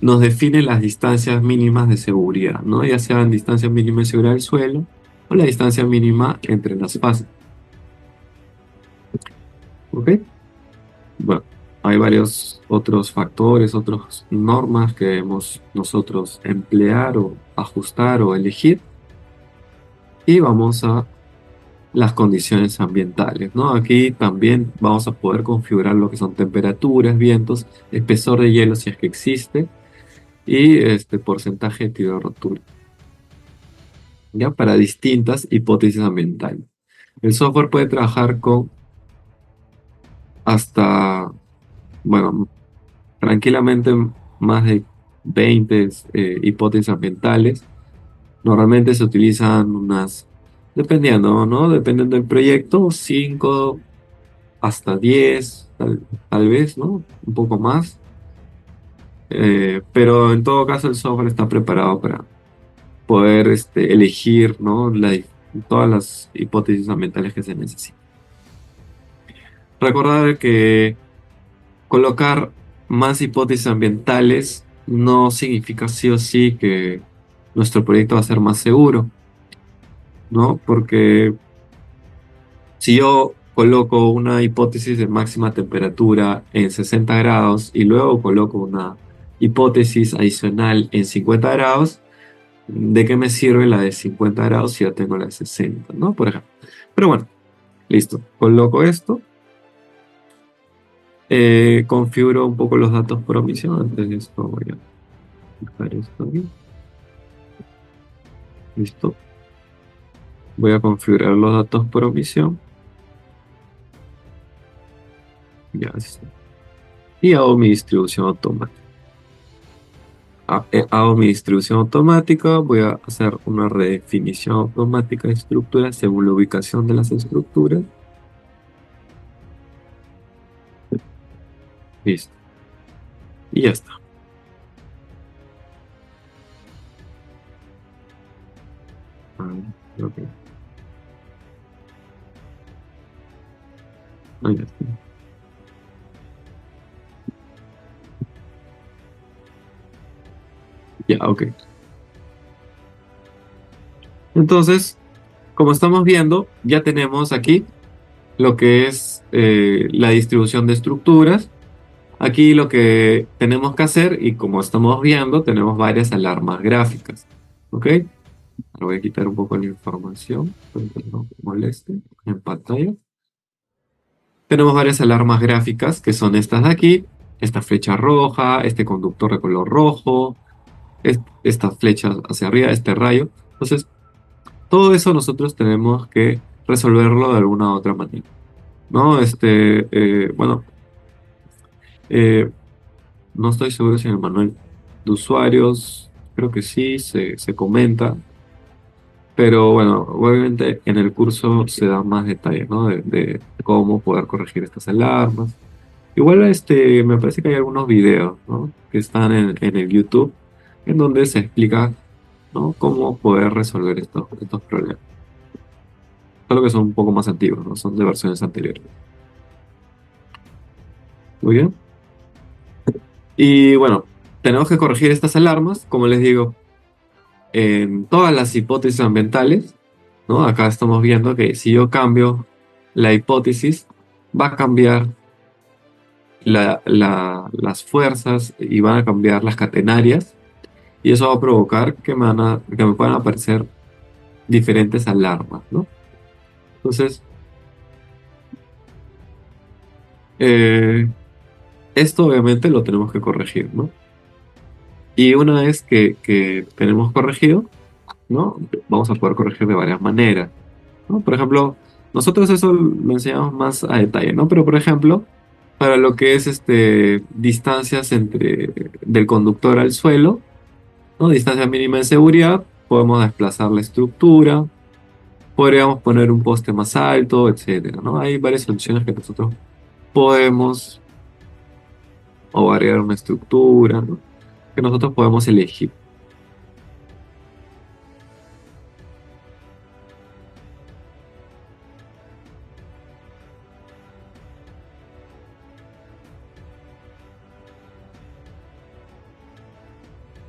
nos define las distancias mínimas de seguridad, ¿no? Ya sean distancias mínimas de seguridad del suelo o la distancia mínima entre las fases. ¿Ok? Bueno, hay varios otros factores, otras normas que debemos nosotros emplear o ajustar o elegir. Y vamos a las condiciones ambientales, ¿no? Aquí también vamos a poder configurar lo que son temperaturas, vientos, espesor de hielo si es que existe y este porcentaje de tiro de rotura. ¿Ya? Para distintas hipótesis ambientales. El software puede trabajar con hasta, bueno, tranquilamente más de 20 hipótesis ambientales. Normalmente se utilizan dependiendo, ¿no? Dependiendo del proyecto, 5 hasta 10, tal vez, ¿no? Un poco más. Pero en todo caso el software está preparado para poder elegir, ¿no? Todas las hipótesis ambientales que se necesitan. Recordar que colocar más hipótesis ambientales no significa sí o sí que nuestro proyecto va a ser más seguro, ¿no? Porque si yo coloco una hipótesis de máxima temperatura en 60 grados y luego coloco una hipótesis adicional en 50 grados, ¿de qué me sirve la de 50 grados si ya tengo la de 60, ¿no? Por ejemplo. Pero bueno, listo. Coloco esto. Configuro un poco los datos por omisión. Antes de esto voy a dejar esto aquí. Listo. Voy a configurar los datos por omisión. Ya está. Y hago mi distribución automática. Hago mi distribución automática. Voy a hacer una redefinición automática de estructuras según la ubicación de las estructuras. Listo. Y ya está. Ok. Ahí está. Ya, ok. Entonces, como estamos viendo, ya tenemos aquí lo que es la distribución de estructuras. Aquí lo que tenemos que hacer, y como estamos viendo, tenemos varias alarmas gráficas. ¿Ok? Ahora voy a quitar un poco la información para que no moleste en pantalla. Tenemos varias alarmas gráficas que son estas de aquí, esta flecha roja, este conductor de color rojo, esta flecha hacia arriba, este rayo. Entonces, todo eso nosotros tenemos que resolverlo de alguna u otra manera, ¿no? Bueno, eh, no estoy seguro si en el manual de usuarios, creo que sí, se comenta, pero bueno, obviamente en el curso se dan más detalles, ¿no? De cómo poder corregir estas alarmas. Igual me parece que hay algunos videos, ¿no? Que están en el YouTube, en donde se explica, ¿no? Cómo poder resolver estos problemas. Solo que son un poco más antiguos, ¿no? Son de versiones anteriores. Muy bien. Y bueno, tenemos que corregir estas alarmas, como les digo, en todas las hipótesis ambientales, ¿no? Acá estamos viendo que si yo cambio la hipótesis, va a cambiar las fuerzas y van a cambiar las catenarias, y eso va a provocar que me puedan aparecer diferentes alarmas, ¿no? Entonces, eh, esto obviamente lo tenemos que corregir, ¿no? Y una vez que tenemos corregido, ¿no? Vamos a poder corregir de varias maneras, ¿no? Por ejemplo, nosotros eso lo enseñamos más a detalle, ¿no? Pero por ejemplo, para lo que es distancias del conductor al suelo, ¿no? Distancia mínima de seguridad, podemos desplazar la estructura, podríamos poner un poste más alto, etcétera, ¿no? Hay varias opciones que nosotros podemos, o variar una estructura, ¿no? Que nosotros podemos elegir.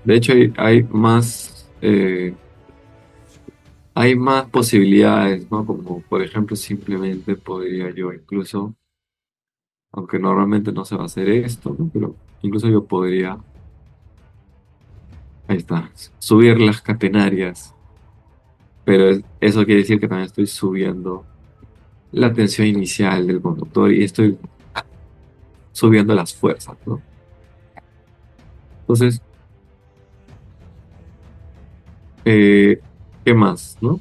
De hecho, hay más posibilidades, ¿no? Como por ejemplo, simplemente podría yo incluso, aunque normalmente no se va a hacer esto, ¿no? Pero incluso yo podría, ahí está, subir las catenarias, pero eso quiere decir que también estoy subiendo la tensión inicial del conductor y estoy subiendo las fuerzas, ¿no? Entonces, eh, ¿qué más, no?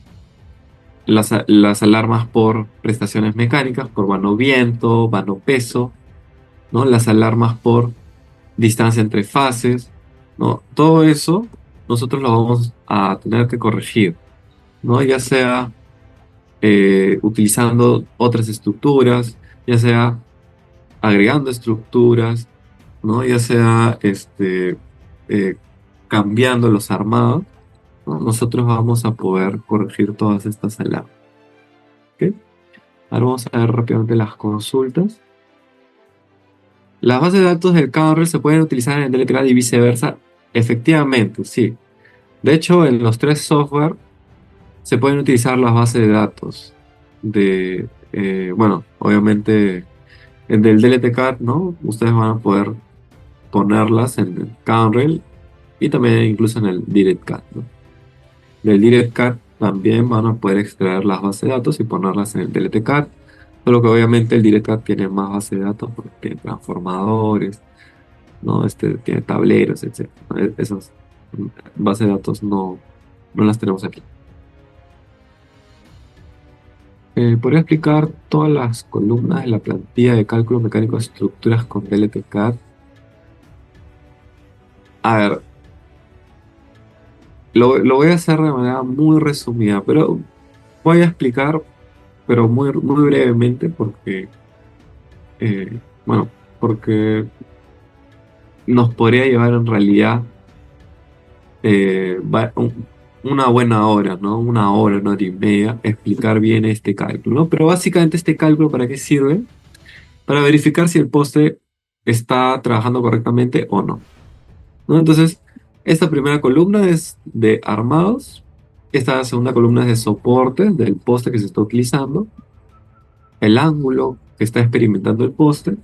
Las alarmas por prestaciones mecánicas, por vano viento, vano peso, ¿no? Las alarmas por distancia entre fases, ¿no? Todo eso nosotros lo vamos a tener que corregir, ¿no? Ya sea utilizando otras estructuras, ya sea agregando estructuras, ¿no? Ya sea eh, cambiando los armados, ¿no? Nosotros vamos a poder corregir todas estas alarmas. ¿Ok? Ahora vamos a ver rápidamente las consultas. Las bases de datos del kernel se pueden utilizar en el DLTCAD y viceversa. Efectivamente, sí. De hecho, en los tres software se pueden utilizar las bases de datos bueno, obviamente en el DLTCAD, ¿no? Ustedes van a poder ponerlas en el kernel y también incluso en el DirectCAD, ¿no? Del DirectCAD también van a poder extraer las bases de datos y ponerlas en el DLTCAD, solo que obviamente el DirectCAD tiene más bases de datos porque tiene transformadores, ¿no? Tiene tableros, etc. ¿No? Esas bases de datos no las tenemos aquí. ¿Podría explicar todas las columnas de la plantilla de cálculo mecánico de estructuras con DLTCAD? A ver, lo voy a hacer de manera muy resumida, pero voy a explicar, pero muy brevemente, bueno, porque nos podría llevar en realidad una buena hora, ¿no? Una hora y media, explicar bien este cálculo, ¿no? Pero básicamente este cálculo, ¿para qué sirve? Para verificar si el poste está trabajando correctamente o no, ¿no? Entonces, esta primera columna es de armados, esta segunda columna es de soporte del poste que se está utilizando, el ángulo que está experimentando el poste.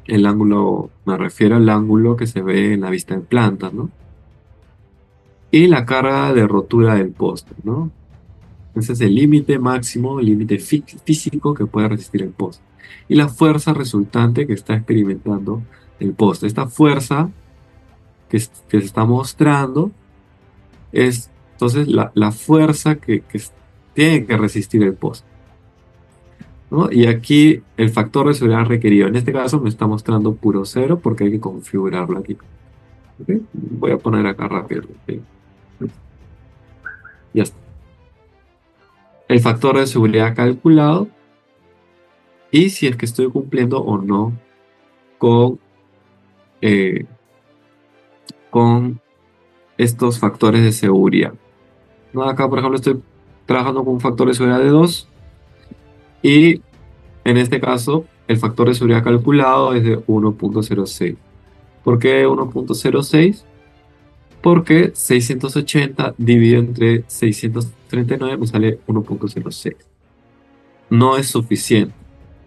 El ángulo, me refiero al ángulo que se ve en la vista de planta, ¿no? Y la carga de rotura del poste, ¿no? Ese es el límite máximo, el límite físico que puede resistir el poste. Y la fuerza resultante que está experimentando el poste. Esta fuerza que se está mostrando es entonces la fuerza que tiene que resistir el poste, ¿no? Y aquí el factor de seguridad requerido. En este caso me está mostrando puro cero porque hay que configurarlo aquí. ¿Ok? Voy a poner acá rápido. ¿Ok? Ya está. El factor de seguridad calculado y si es que estoy cumpliendo o no con, eh, con estos factores de seguridad. ¿No? Acá, por ejemplo, estoy trabajando con un factor de seguridad de 2 y en este caso el factor de seguridad calculado es de 1.06. ¿Por qué 1.06? Porque 680 dividido entre 639 me sale 1.06. No es suficiente,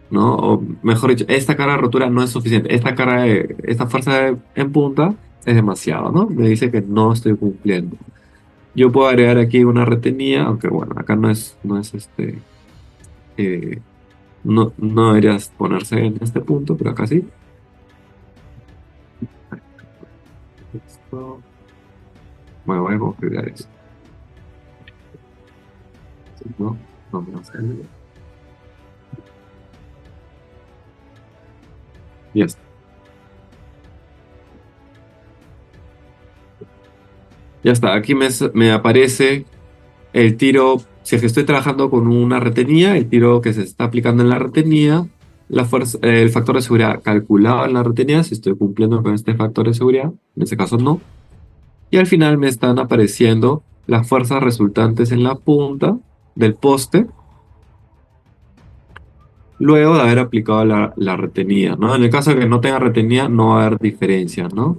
¿no? O mejor dicho, esta carga de rotura no es suficiente. Esta fuerza en punta es demasiado, ¿no? Me dice que no estoy cumpliendo. Yo puedo agregar aquí una retenida, aunque bueno, acá eh, no deberías ponerse en este punto, pero acá sí. Esto, bueno, voy a configurar eso. No, no me va a salir. Ya está. Ya está. Aquí me aparece el tiro. Si es que estoy trabajando con una retenida, el tiro que se está aplicando en la retenida, la fuerza, el factor de seguridad calculado en la retenida, si estoy cumpliendo con este factor de seguridad, en este caso no. Y al final me están apareciendo las fuerzas resultantes en la punta del poste, luego de haber aplicado la retenida, ¿no? En el caso de que no tenga retenida, no va a haber diferencia, ¿no?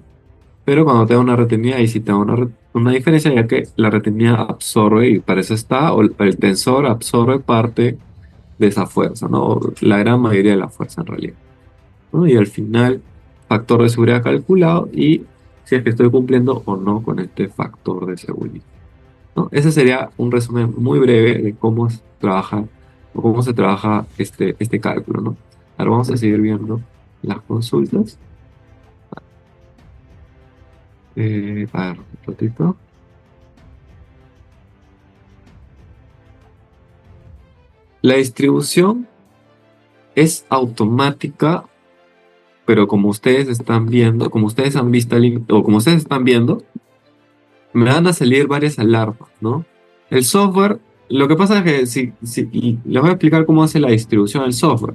Pero cuando tenga una retenida, ahí sí tengo una diferencia, ya que la retenida absorbe, y para eso está, o el tensor absorbe parte de esa fuerza, ¿no? La gran mayoría de la fuerza en realidad, ¿no? Y al final, factor de seguridad calculado y si es que estoy cumpliendo o no con este factor de seguridad, ¿no? Ese sería un resumen muy breve de cómo se trabaja o cómo se trabaja este cálculo, ¿no? Ahora vamos a seguir viendo las consultas. A ver, un ratito. La distribución es automática, pero como ustedes están viendo, como ustedes han visto, o como ustedes están viendo, me van a salir varias alarmas, ¿no? El software, lo que pasa es que y les voy a explicar cómo hace la distribución del software.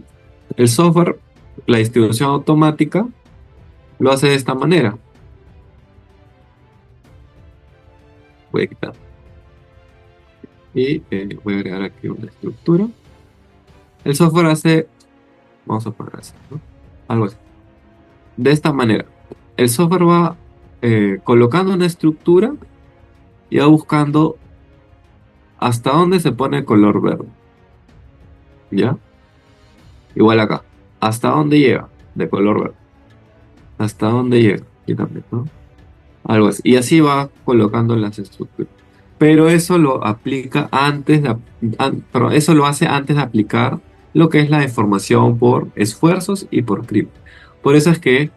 El software, la distribución automática, lo hace de esta manera. Voy a quitar. Y voy a agregar aquí una estructura. El software hace, vamos a poner así, ¿no? Algo así. De esta manera. El software va colocando una estructura y va buscando hasta dónde se pone el color verde. ¿Ya? Igual acá. ¿Hasta dónde llega? De color verde. ¿Hasta dónde llega? Aquí también, ¿no? Algo así. Y así va colocando las estructuras. Pero eso lo aplica perdón, eso lo hace antes de aplicar lo que es la deformación por esfuerzos y por creep. Por eso es que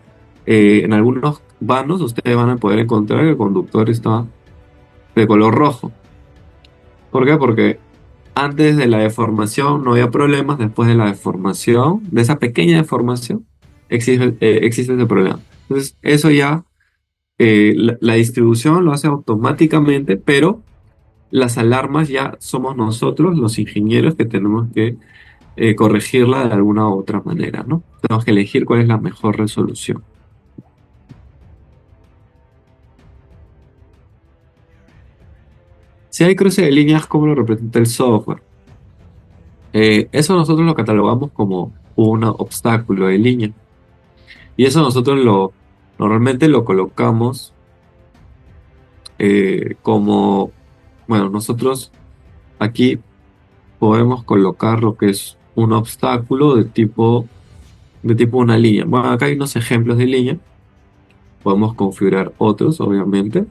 en algunos vanos ustedes van a poder encontrar que el conductor está de color rojo. ¿Por qué? Porque antes de la deformación no había problemas, después de la deformación, de esa pequeña deformación, existe ese problema. Entonces, eso ya, la distribución lo hace automáticamente, pero las alarmas ya somos nosotros, los ingenieros, que tenemos que corregirla de alguna u otra manera, ¿no? Tenemos que elegir cuál es la mejor resolución. Si hay cruce de líneas, ¿cómo lo representa el software? Eso nosotros lo catalogamos como un obstáculo de línea. Y eso nosotros normalmente lo colocamos como, bueno, nosotros aquí podemos colocar lo que es un obstáculo de tipo una línea. Bueno, acá hay unos ejemplos de línea. Podemos configurar otros, obviamente.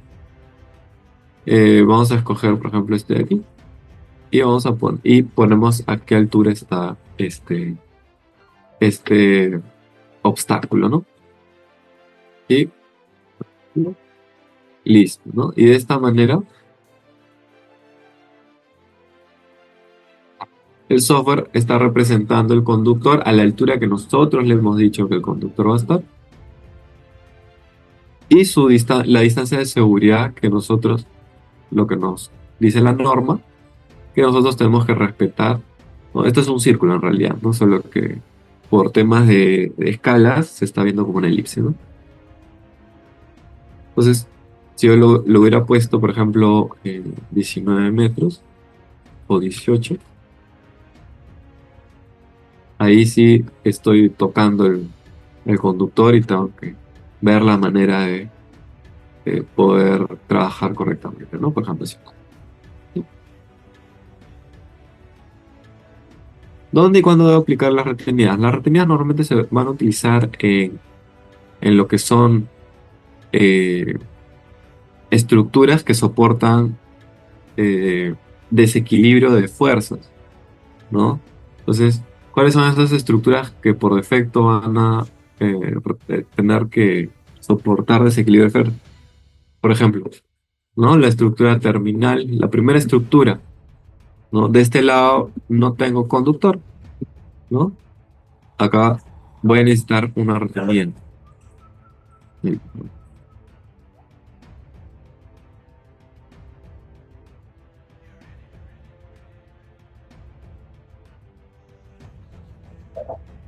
Vamos a escoger, por ejemplo, este de aquí. Y vamos a poner, y ponemos a qué altura está este obstáculo, ¿no? Y listo, ¿no? Y de esta manera, el software está representando el conductor a la altura que nosotros le hemos dicho que el conductor va a estar. Y la distancia de seguridad que nosotros, lo que nos dice la norma, que nosotros tenemos que respetar, ¿no? Esto es un círculo en realidad, no solo que por temas de escalas se está viendo como una elipse, ¿no? Entonces, si yo lo hubiera puesto, por ejemplo, en 19 metros o 18, ahí sí estoy tocando el conductor y tengo que ver la manera de poder trabajar correctamente, ¿no? Por ejemplo, así. ¿Dónde y cuándo debo aplicar las retenidas? Las retenidas normalmente se van a utilizar en lo que son eh, estructuras que soportan eh, desequilibrio de fuerzas, ¿no? Entonces, ¿cuáles son esas estructuras que por defecto van a tener que soportar desequilibrio de fuerzas? Por ejemplo, ¿no? La estructura terminal, la primera estructura, ¿no? De este lado no tengo conductor, ¿no? Acá voy a necesitar una retenida.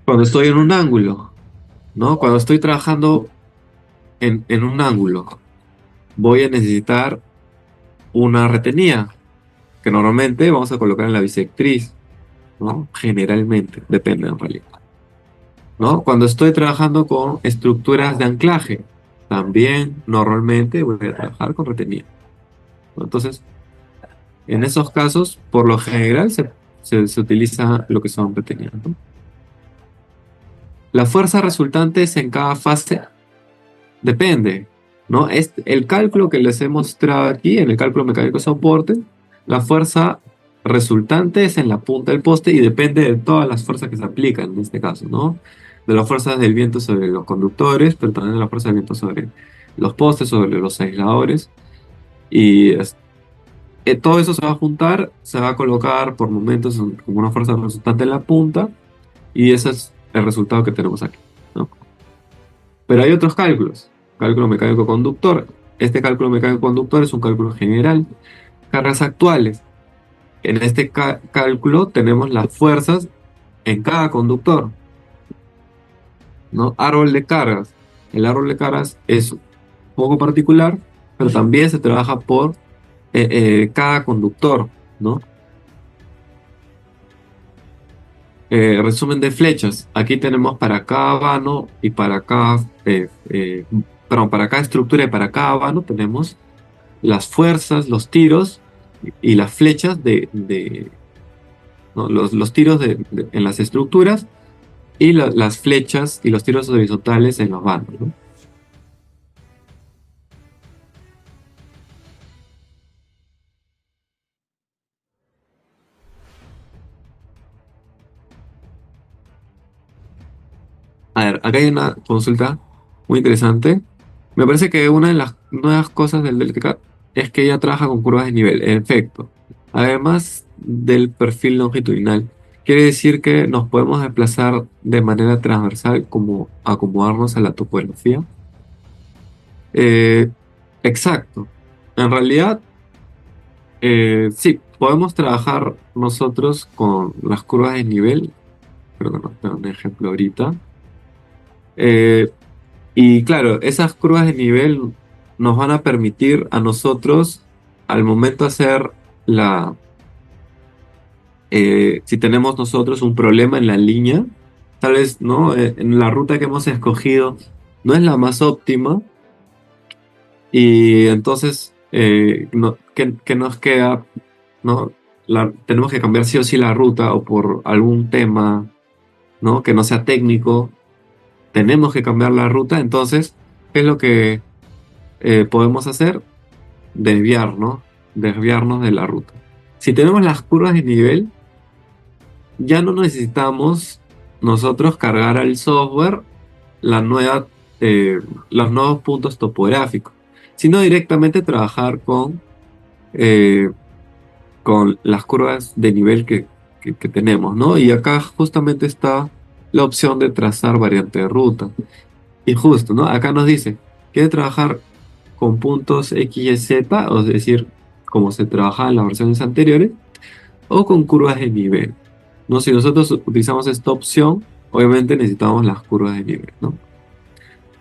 Cuando estoy en un ángulo, ¿no? Cuando estoy trabajando en un ángulo, voy a necesitar una retenida, que normalmente vamos a colocar en la bisectriz, ¿no? Generalmente, depende en realidad, ¿no? Cuando estoy trabajando con estructuras de anclaje, también normalmente voy a trabajar con retenida, ¿no? Entonces, en esos casos, por lo general, se utiliza lo que son retenidas, ¿no? Las fuerzas resultantes en cada fase depende, ¿no? El cálculo que les he mostrado aquí, en el cálculo mecánico de soporte, la fuerza resultante es en la punta del poste y depende de todas las fuerzas que se aplican en este caso, ¿no? De las fuerzas del viento sobre los conductores, pero también de la fuerza del viento sobre los postes, sobre los aisladores. Y todo eso se va a juntar, se va a colocar por momentos como una fuerza resultante en la punta, y ese es el resultado que tenemos aquí, ¿no? Pero hay otros cálculos. Cálculo mecánico conductor. Este cálculo mecánico conductor es un cálculo general. Cargas actuales. En este cálculo tenemos las fuerzas en cada conductor, ¿no? Árbol de cargas. El árbol de cargas es un poco particular, pero también se trabaja por cada conductor, ¿no? Resumen de flechas. Aquí tenemos para cada vano y para cada, perdón, para cada estructura y para cada vano tenemos las fuerzas, los tiros y las flechas ¿no? Los tiros en las estructuras y las flechas y los tiros horizontales en los vanos, ¿no? A ver, acá hay una consulta muy interesante. Me parece que una de las nuevas cosas del DLTK es que ella trabaja con curvas de nivel. En efecto, además del perfil longitudinal, quiere decir que nos podemos desplazar de manera transversal, como acomodarnos a la topografía. Eh, exacto. En realidad, sí, podemos trabajar nosotros con las curvas de nivel. Perdón, no tengo un ejemplo ahorita. Eh, Y claro, esas curvas de nivel nos van a permitir a nosotros, al momento de hacer si tenemos nosotros un problema en la línea, tal vez, ¿no? En la ruta que hemos escogido no es la más óptima, y entonces, ¿qué nos queda, ¿no? tenemos que cambiar sí o sí la ruta o por algún tema, ¿no? Que no sea técnico, tenemos que cambiar la ruta. Entonces, ¿qué es lo que podemos hacer? Desviar, ¿no? Desviarnos de la ruta. Si tenemos las curvas de nivel, ya no necesitamos nosotros cargar al software la nueva, eh, los nuevos puntos topográficos, sino directamente trabajar eh, con las curvas de nivel que tenemos, ¿no? Y acá justamente está la opción de trazar variante de ruta. Y justo, ¿no? Acá nos dice, ¿quiere trabajar con puntos X y Z? O es decir, como se trabajaba en las versiones anteriores, o con curvas de nivel, ¿no? Si nosotros utilizamos esta opción, obviamente necesitamos las curvas de nivel, ¿no?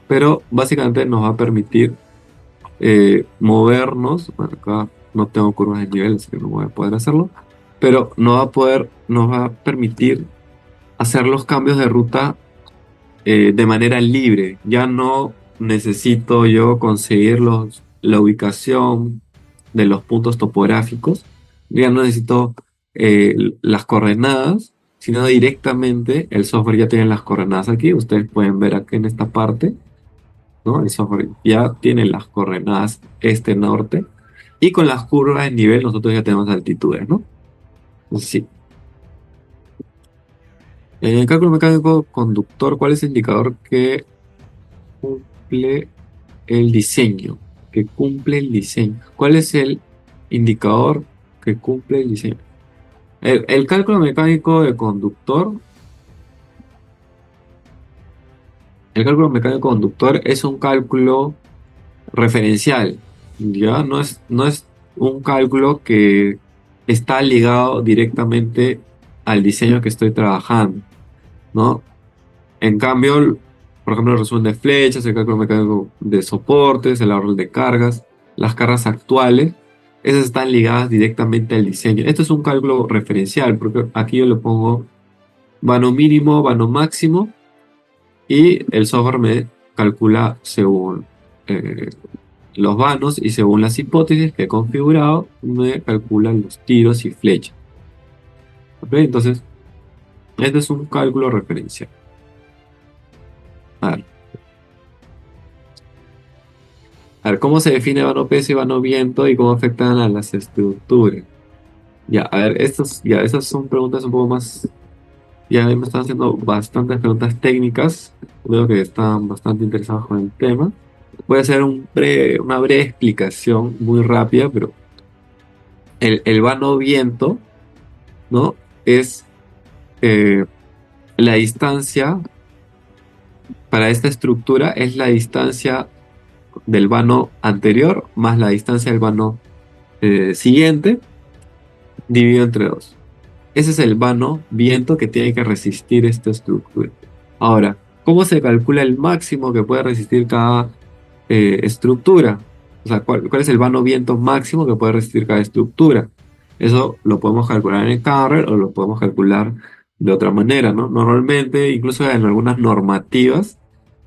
Pero básicamente nos va a permitir movernos. Bueno, acá no tengo curvas de nivel, así que no voy a poder hacerlo, pero nos va a permitir hacer los cambios de ruta de manera libre. Ya no necesito yo conseguir la ubicación de los puntos topográficos, ya no necesito las coordenadas, sino directamente el software ya tiene las coordenadas aquí. Ustedes pueden ver aquí en esta parte, ¿no? El software ya tiene las coordenadas este-norte, y con las curvas de nivel nosotros ya tenemos altitudes, ¿no? Entonces, sí. En el cálculo mecánico conductor, ¿cuál es el indicador que cumple el diseño? Que cumple el diseño. ¿Cuál es el indicador que cumple el diseño? El cálculo mecánico de conductor, el cálculo mecánico conductor es un cálculo referencial, ¿ya? No es un cálculo que está ligado directamente al diseño que estoy trabajando, ¿no? En cambio, por ejemplo, el resumen de flechas, el cálculo mecánico de soportes, el árbol de cargas, las cargas actuales, esas están ligadas directamente al diseño. Esto es un cálculo referencial, porque aquí yo le pongo vano mínimo, vano máximo, y el software me calcula según los vanos y según las hipótesis que he configurado, me calcula los tiros y flechas. ¿Ok? Entonces, este es un cálculo referencial. A ver. A ver, ¿cómo se define vano peso y vano viento y cómo afectan a las estructuras? Ya, a ver, estas son preguntas un poco más. Ya me están haciendo bastantes preguntas técnicas. Veo que están bastante interesados con el tema. Voy a hacer una breve explicación muy rápida, pero el vano viento, ¿no? Es la distancia para esta estructura, es la distancia del vano anterior más la distancia del vano siguiente, dividido entre 2. Ese es el vano viento que tiene que resistir esta estructura. Ahora, ¿cómo se calcula el máximo que puede resistir cada estructura? O sea, ¿cuál es el vano viento máximo que puede resistir cada estructura? Eso lo podemos calcular en el Carrer o lo podemos calcular de otra manera, ¿no? Normalmente, incluso en algunas normativas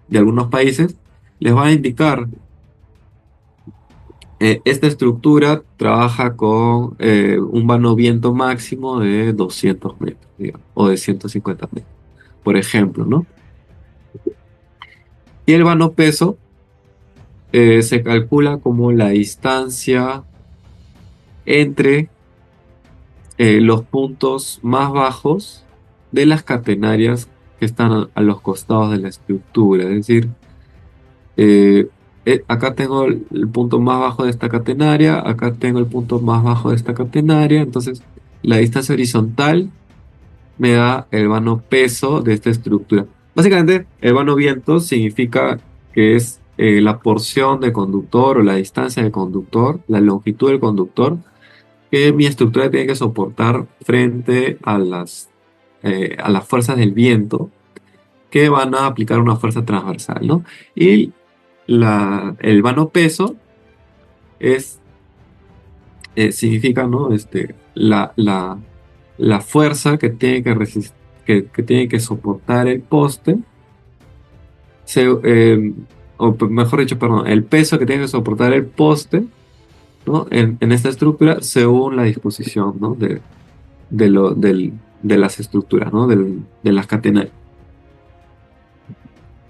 de algunos países, les van a indicar esta estructura trabaja con un vano viento máximo de 200 metros, digamos, o de 150 metros, por ejemplo, ¿no? Y el vano peso se calcula como la distancia entre los puntos más bajos de las catenarias que están a los costados de la estructura. Es decir, eh, acá tengo el punto más bajo de esta catenaria, acá tengo el punto más bajo de esta catenaria, entonces la distancia horizontal me da el vano peso de esta estructura. Básicamente, el vano viento significa que es la porción de conductor o la distancia de conductor, la longitud del conductor que mi estructura tiene que soportar frente a las fuerzas del viento que van a aplicar una fuerza transversal, ¿no? Y el vano peso es, significa, ¿no? La fuerza que tiene que resistir, que tiene que soportar el poste, o mejor dicho, perdón, el peso que tiene que soportar el poste, ¿no? En esta estructura según la disposición, ¿no? de las estructuras, ¿no? De las catenas.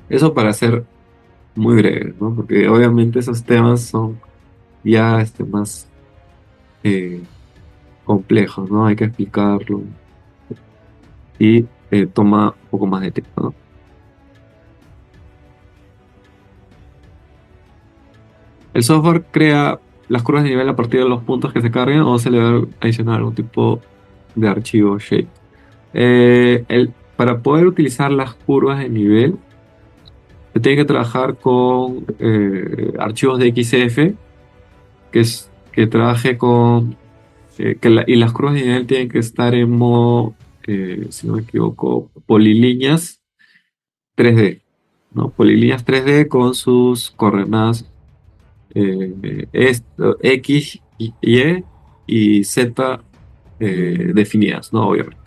Eso para ser muy breve, ¿no? Porque obviamente esos temas son ya más eh, complejos, ¿no? Hay que explicarlo y toma un poco más de tiempo, ¿no? El software crea las curvas de nivel a partir de los puntos que se cargan o se le va a adicionar algún tipo de archivo shape. Para poder utilizar las curvas de nivel, se tiene que trabajar con archivos de XF, que trabaje con... y las curvas de nivel tienen que estar en modo, si no me equivoco, polilíneas 3D, ¿no? Polilíneas 3D con sus coordenadas X, y Z definidas, ¿no? Obviamente.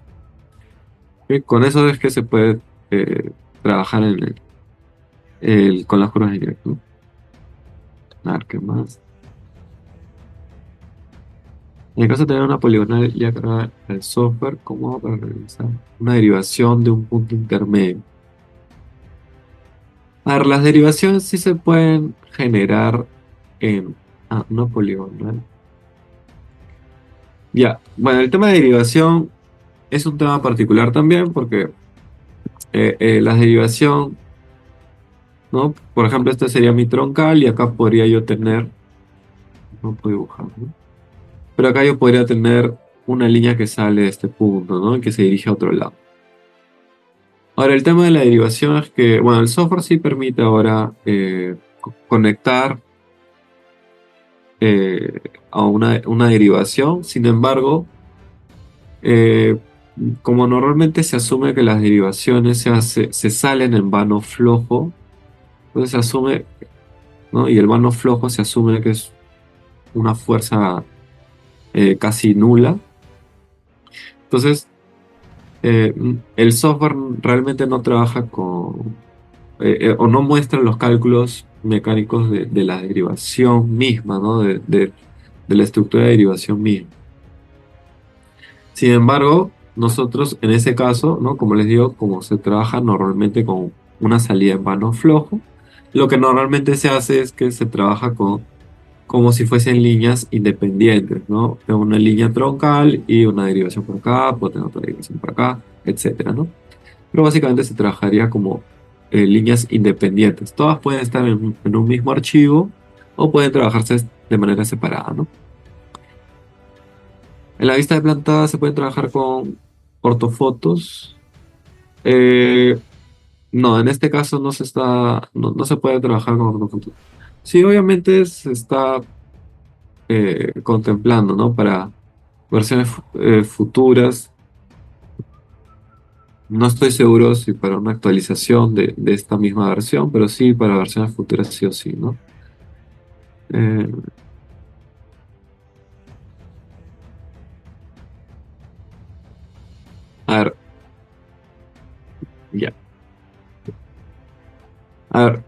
Con eso es que se puede trabajar con las curvas de nivel, ¿no? A ver, ¿qué más? En el caso de tener una poligonal ya cargada el software, ¿cómo para realizar una derivación de un punto intermedio? A ver, las derivaciones sí se pueden generar en una poligonal. Ya, bueno, el tema de derivación es un tema particular también porque la derivación, ¿no? Por ejemplo, este sería mi troncal y acá podría yo tener, no puedo dibujar, ¿no? Pero acá yo podría tener una línea que sale de este punto, ¿no? Y que se dirige a otro lado. Ahora, el tema de la derivación es que, bueno, el software sí permite ahora conectar eh, a una derivación. Sin embargo, eh, como normalmente se asume que las derivaciones se salen en vano flojo, entonces se asume, ¿no? Y el vano flojo se asume que es una fuerza casi nula. Entonces, el software realmente no trabaja o no muestra los cálculos mecánicos de la derivación misma, ¿no? De la estructura de derivación misma. Sin embargo, nosotros en ese caso, ¿no? Como les digo, como se trabaja normalmente con una salida en vano flojo, lo que normalmente se hace es que se trabaja como si fuesen líneas independientes, ¿no? Una línea troncal y una derivación por acá, puedo tener otra derivación por acá, etcétera, ¿no? Pero básicamente se trabajaría como líneas independientes. Todas pueden estar en un mismo archivo o pueden trabajarse de manera separada, ¿no? En la vista de planta se pueden trabajar con ortofotos. Eh, no, en este caso no se puede trabajar con ortofotos. Sí, obviamente se está contemplando, ¿no? Para versiones futuras. No estoy seguro si para una actualización de esta misma versión, pero sí para versiones futuras sí o sí, ¿no? Eh, a ver, ya. A ver,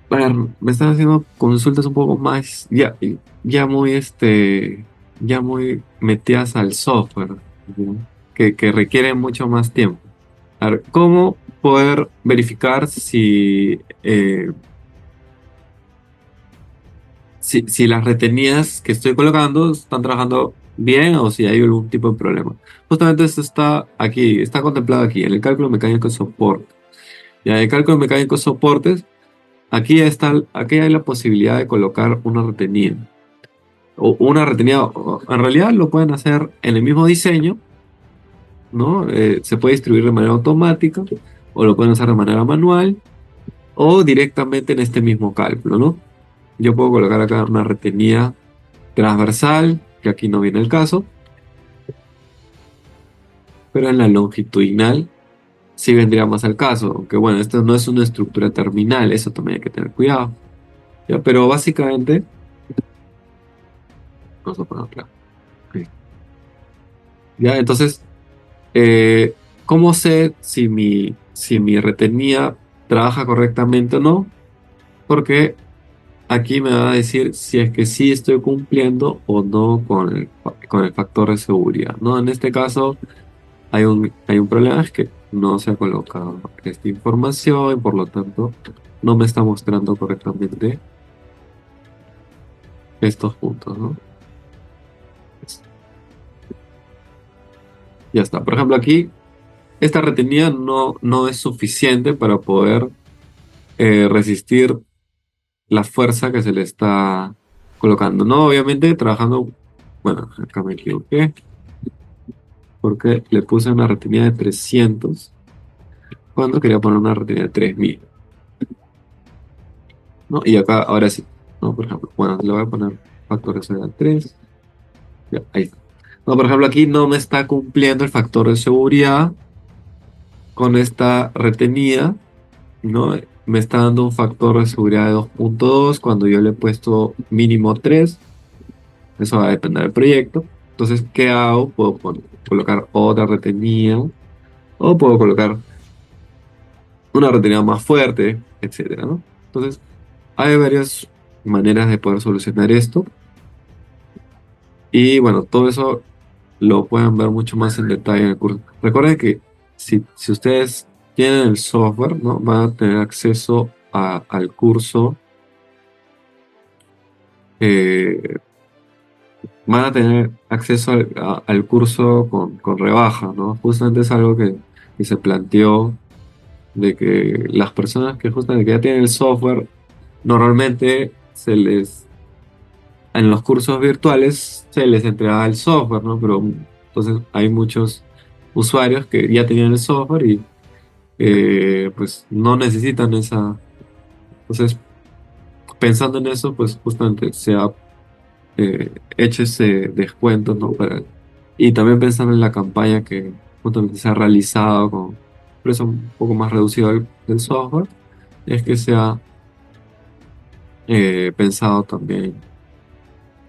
a ver, me están haciendo consultas un poco más, ya muy, ya muy metidas al software, ¿no? Que requieren mucho más tiempo. A ver, ¿cómo poder verificar si las retenidas que estoy colocando están trabajando bien o si hay algún tipo de problema? Justamente esto está aquí, está contemplado aquí, en el cálculo mecánico de soporte. Ya, en el cálculo mecánico de soportes, aquí hay la posibilidad de colocar una retenida. O una retenida, en realidad lo pueden hacer en el mismo diseño, ¿no? Se puede distribuir de manera automática, o lo pueden hacer de manera manual, o directamente en este mismo cálculo, ¿no? Yo puedo colocar acá una retenida transversal, que aquí no viene el caso, pero en la longitudinal sí vendría más al caso, aunque bueno, esto no es una estructura terminal, eso también hay que tener cuidado. ¿Ya? Pero básicamente, vamos a poner acá. Ok. Ya, entonces, ¿cómo sé si mi retenida trabaja correctamente o no? Porque aquí me va a decir si es que sí estoy cumpliendo o no con el factor de seguridad, ¿no? En este caso hay un problema, es que no se ha colocado esta información y por lo tanto no me está mostrando correctamente estos puntos, ¿no? Ya está. Por ejemplo, aquí esta retenida no es suficiente para poder resistir la fuerza que se le está colocando. No, obviamente trabajando, bueno, acá me equivoqué, porque le puse una retenida de 300 cuando quería poner una retenida de 3000, ¿no? Y acá, ahora sí, ¿no? Por ejemplo, bueno, le voy a poner factor de 3, ya, ahí está. No, por ejemplo, aquí no me está cumpliendo el factor de seguridad con esta retenida, ¿no? Me está dando un factor de seguridad de 2.2 cuando yo le he puesto mínimo 3. Eso va a depender del proyecto. Entonces, ¿qué hago? Puedo colocar otra retenida o puedo colocar una retenida más fuerte, etcétera, ¿no? Entonces, hay varias maneras de poder solucionar esto. Y bueno, todo eso lo pueden ver mucho más en detalle en el curso. Recuerden que si ustedes tienen el software, ¿no? Van a tener acceso al curso. eh, Van a tener acceso al curso con rebaja, ¿no? Justamente es algo que se planteó de que las personas que justamente que ya tienen el software, normalmente en los cursos virtuales se les entregaba el software, ¿no? Pero entonces hay muchos usuarios que ya tenían el software y pues no necesitan esa. Entonces, pensando en eso, pues justamente se ha hecho ese descuento, ¿no? Y también pensando en la campaña que justamente se ha realizado con precio un poco más reducido del software, es que se ha pensado también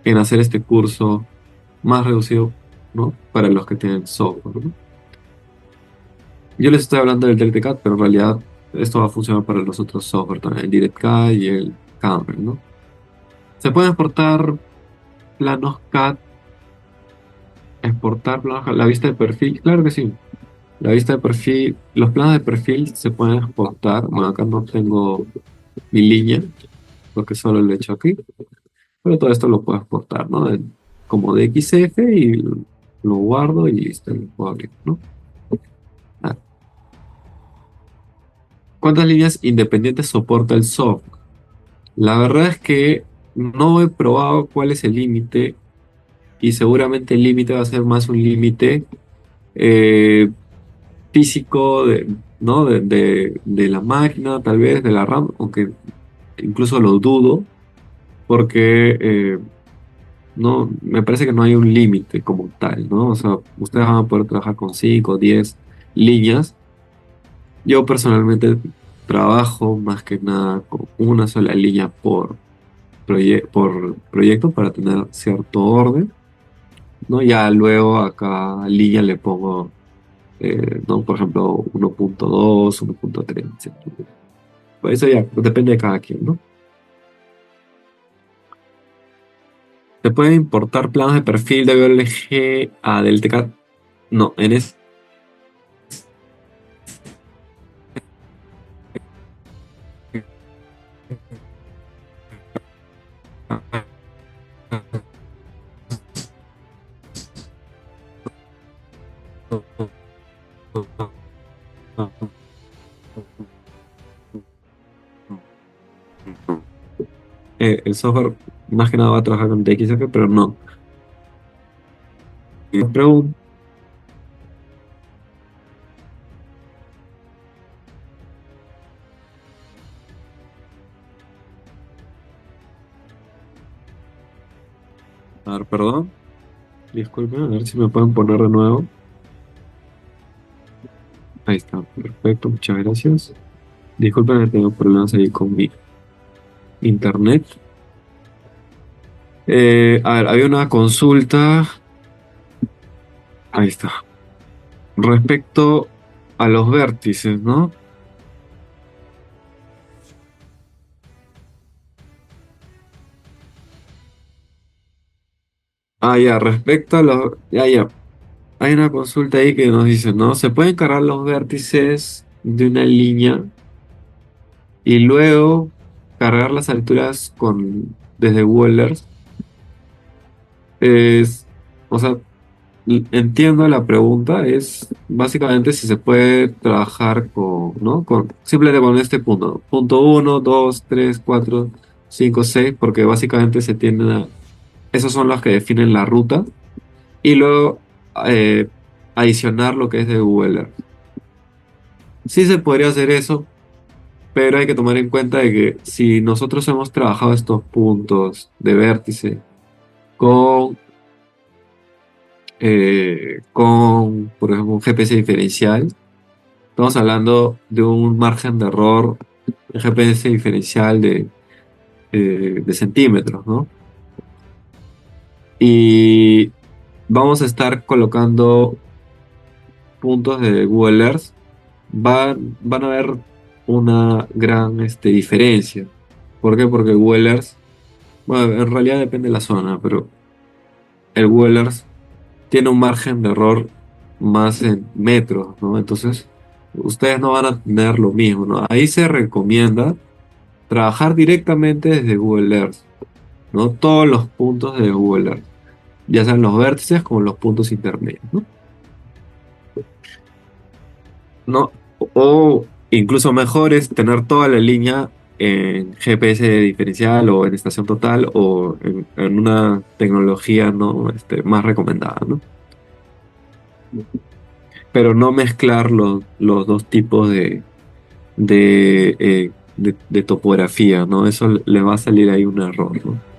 en hacer este curso más reducido, ¿no? Para los que tienen software, ¿no? Yo les estoy hablando del DirectCAD, pero en realidad esto va a funcionar para los otros software también, el DirectCAD y el Camera, ¿no? Se pueden exportar planos CAD, exportar planos CAD, la vista de perfil, claro que sí. La vista de perfil, los planos de perfil se pueden exportar. Bueno, acá no tengo mi línea, porque solo lo he hecho aquí, pero todo esto lo puedo exportar, ¿no? Como de XF y lo guardo y listo, lo puedo abrir, ¿no? Ah, ¿cuántas líneas independientes soporta el software? La verdad es que no he probado cuál es el límite y seguramente el límite va a ser más un límite eh, físico ¿no? De la máquina, tal vez, de la RAM, aunque incluso lo dudo, porque no, me parece que no hay un límite como tal, ¿no? O sea, ustedes van a poder trabajar con 5 o 10 líneas. Yo personalmente trabajo más que nada con una sola línea por proyecto para tener cierto orden, ¿no? Ya luego a cada línea le pongo, ¿no? Por ejemplo, 1.2, 1.3, etc. Pues eso ya depende de cada quien, ¿no? ¿Se pueden importar planos de perfil de BLG a del TCAD? No, en ese el software más que nada va a trabajar con DXF, pero no. Preguntar, perdón, disculpen, a ver si me pueden poner de nuevo. Ahí está, perfecto, muchas gracias. Disculpen que tengo problemas ahí con mi internet. A ver, había una consulta. Ahí está. Respecto a los vértices, ¿no? Ya, respecto a los... Ya. Hay una consulta ahí que nos dice, ¿no? ¿Se pueden cargar los vértices de una línea y luego cargar las alturas desde Wheelers? Es, o sea, entiendo la pregunta, es básicamente si se puede trabajar ¿no? Simplemente con este punto. Punto uno, 2, 3, 4, 5, 6, porque básicamente esos son los que definen la ruta. Y luego eh, adicionar lo que es de Wheeler. Sí se podría hacer eso, pero hay que tomar en cuenta de que si nosotros hemos trabajado estos puntos de vértice con, por ejemplo, un GPS diferencial, estamos hablando de un margen de error, un GPS diferencial de centímetros, ¿no? Y vamos a estar colocando puntos de Google Earth, van a haber una gran diferencia. ¿Por qué? Porque Google Earth, bueno, en realidad depende de la zona, pero el Google Earth tiene un margen de error más en metros, ¿no? Entonces, ustedes no van a tener lo mismo, ¿no? Ahí se recomienda trabajar directamente desde Google Earth, ¿no? Todos los puntos de Google Earth, ya sean los vértices como los puntos intermedios, ¿no? ¿No? O incluso mejor es tener toda la línea en GPS diferencial o en estación total o en una tecnología, ¿no? Más recomendada, ¿no? Pero no mezclar los dos tipos de topografía, ¿no? Eso le va a salir ahí un error, ¿no?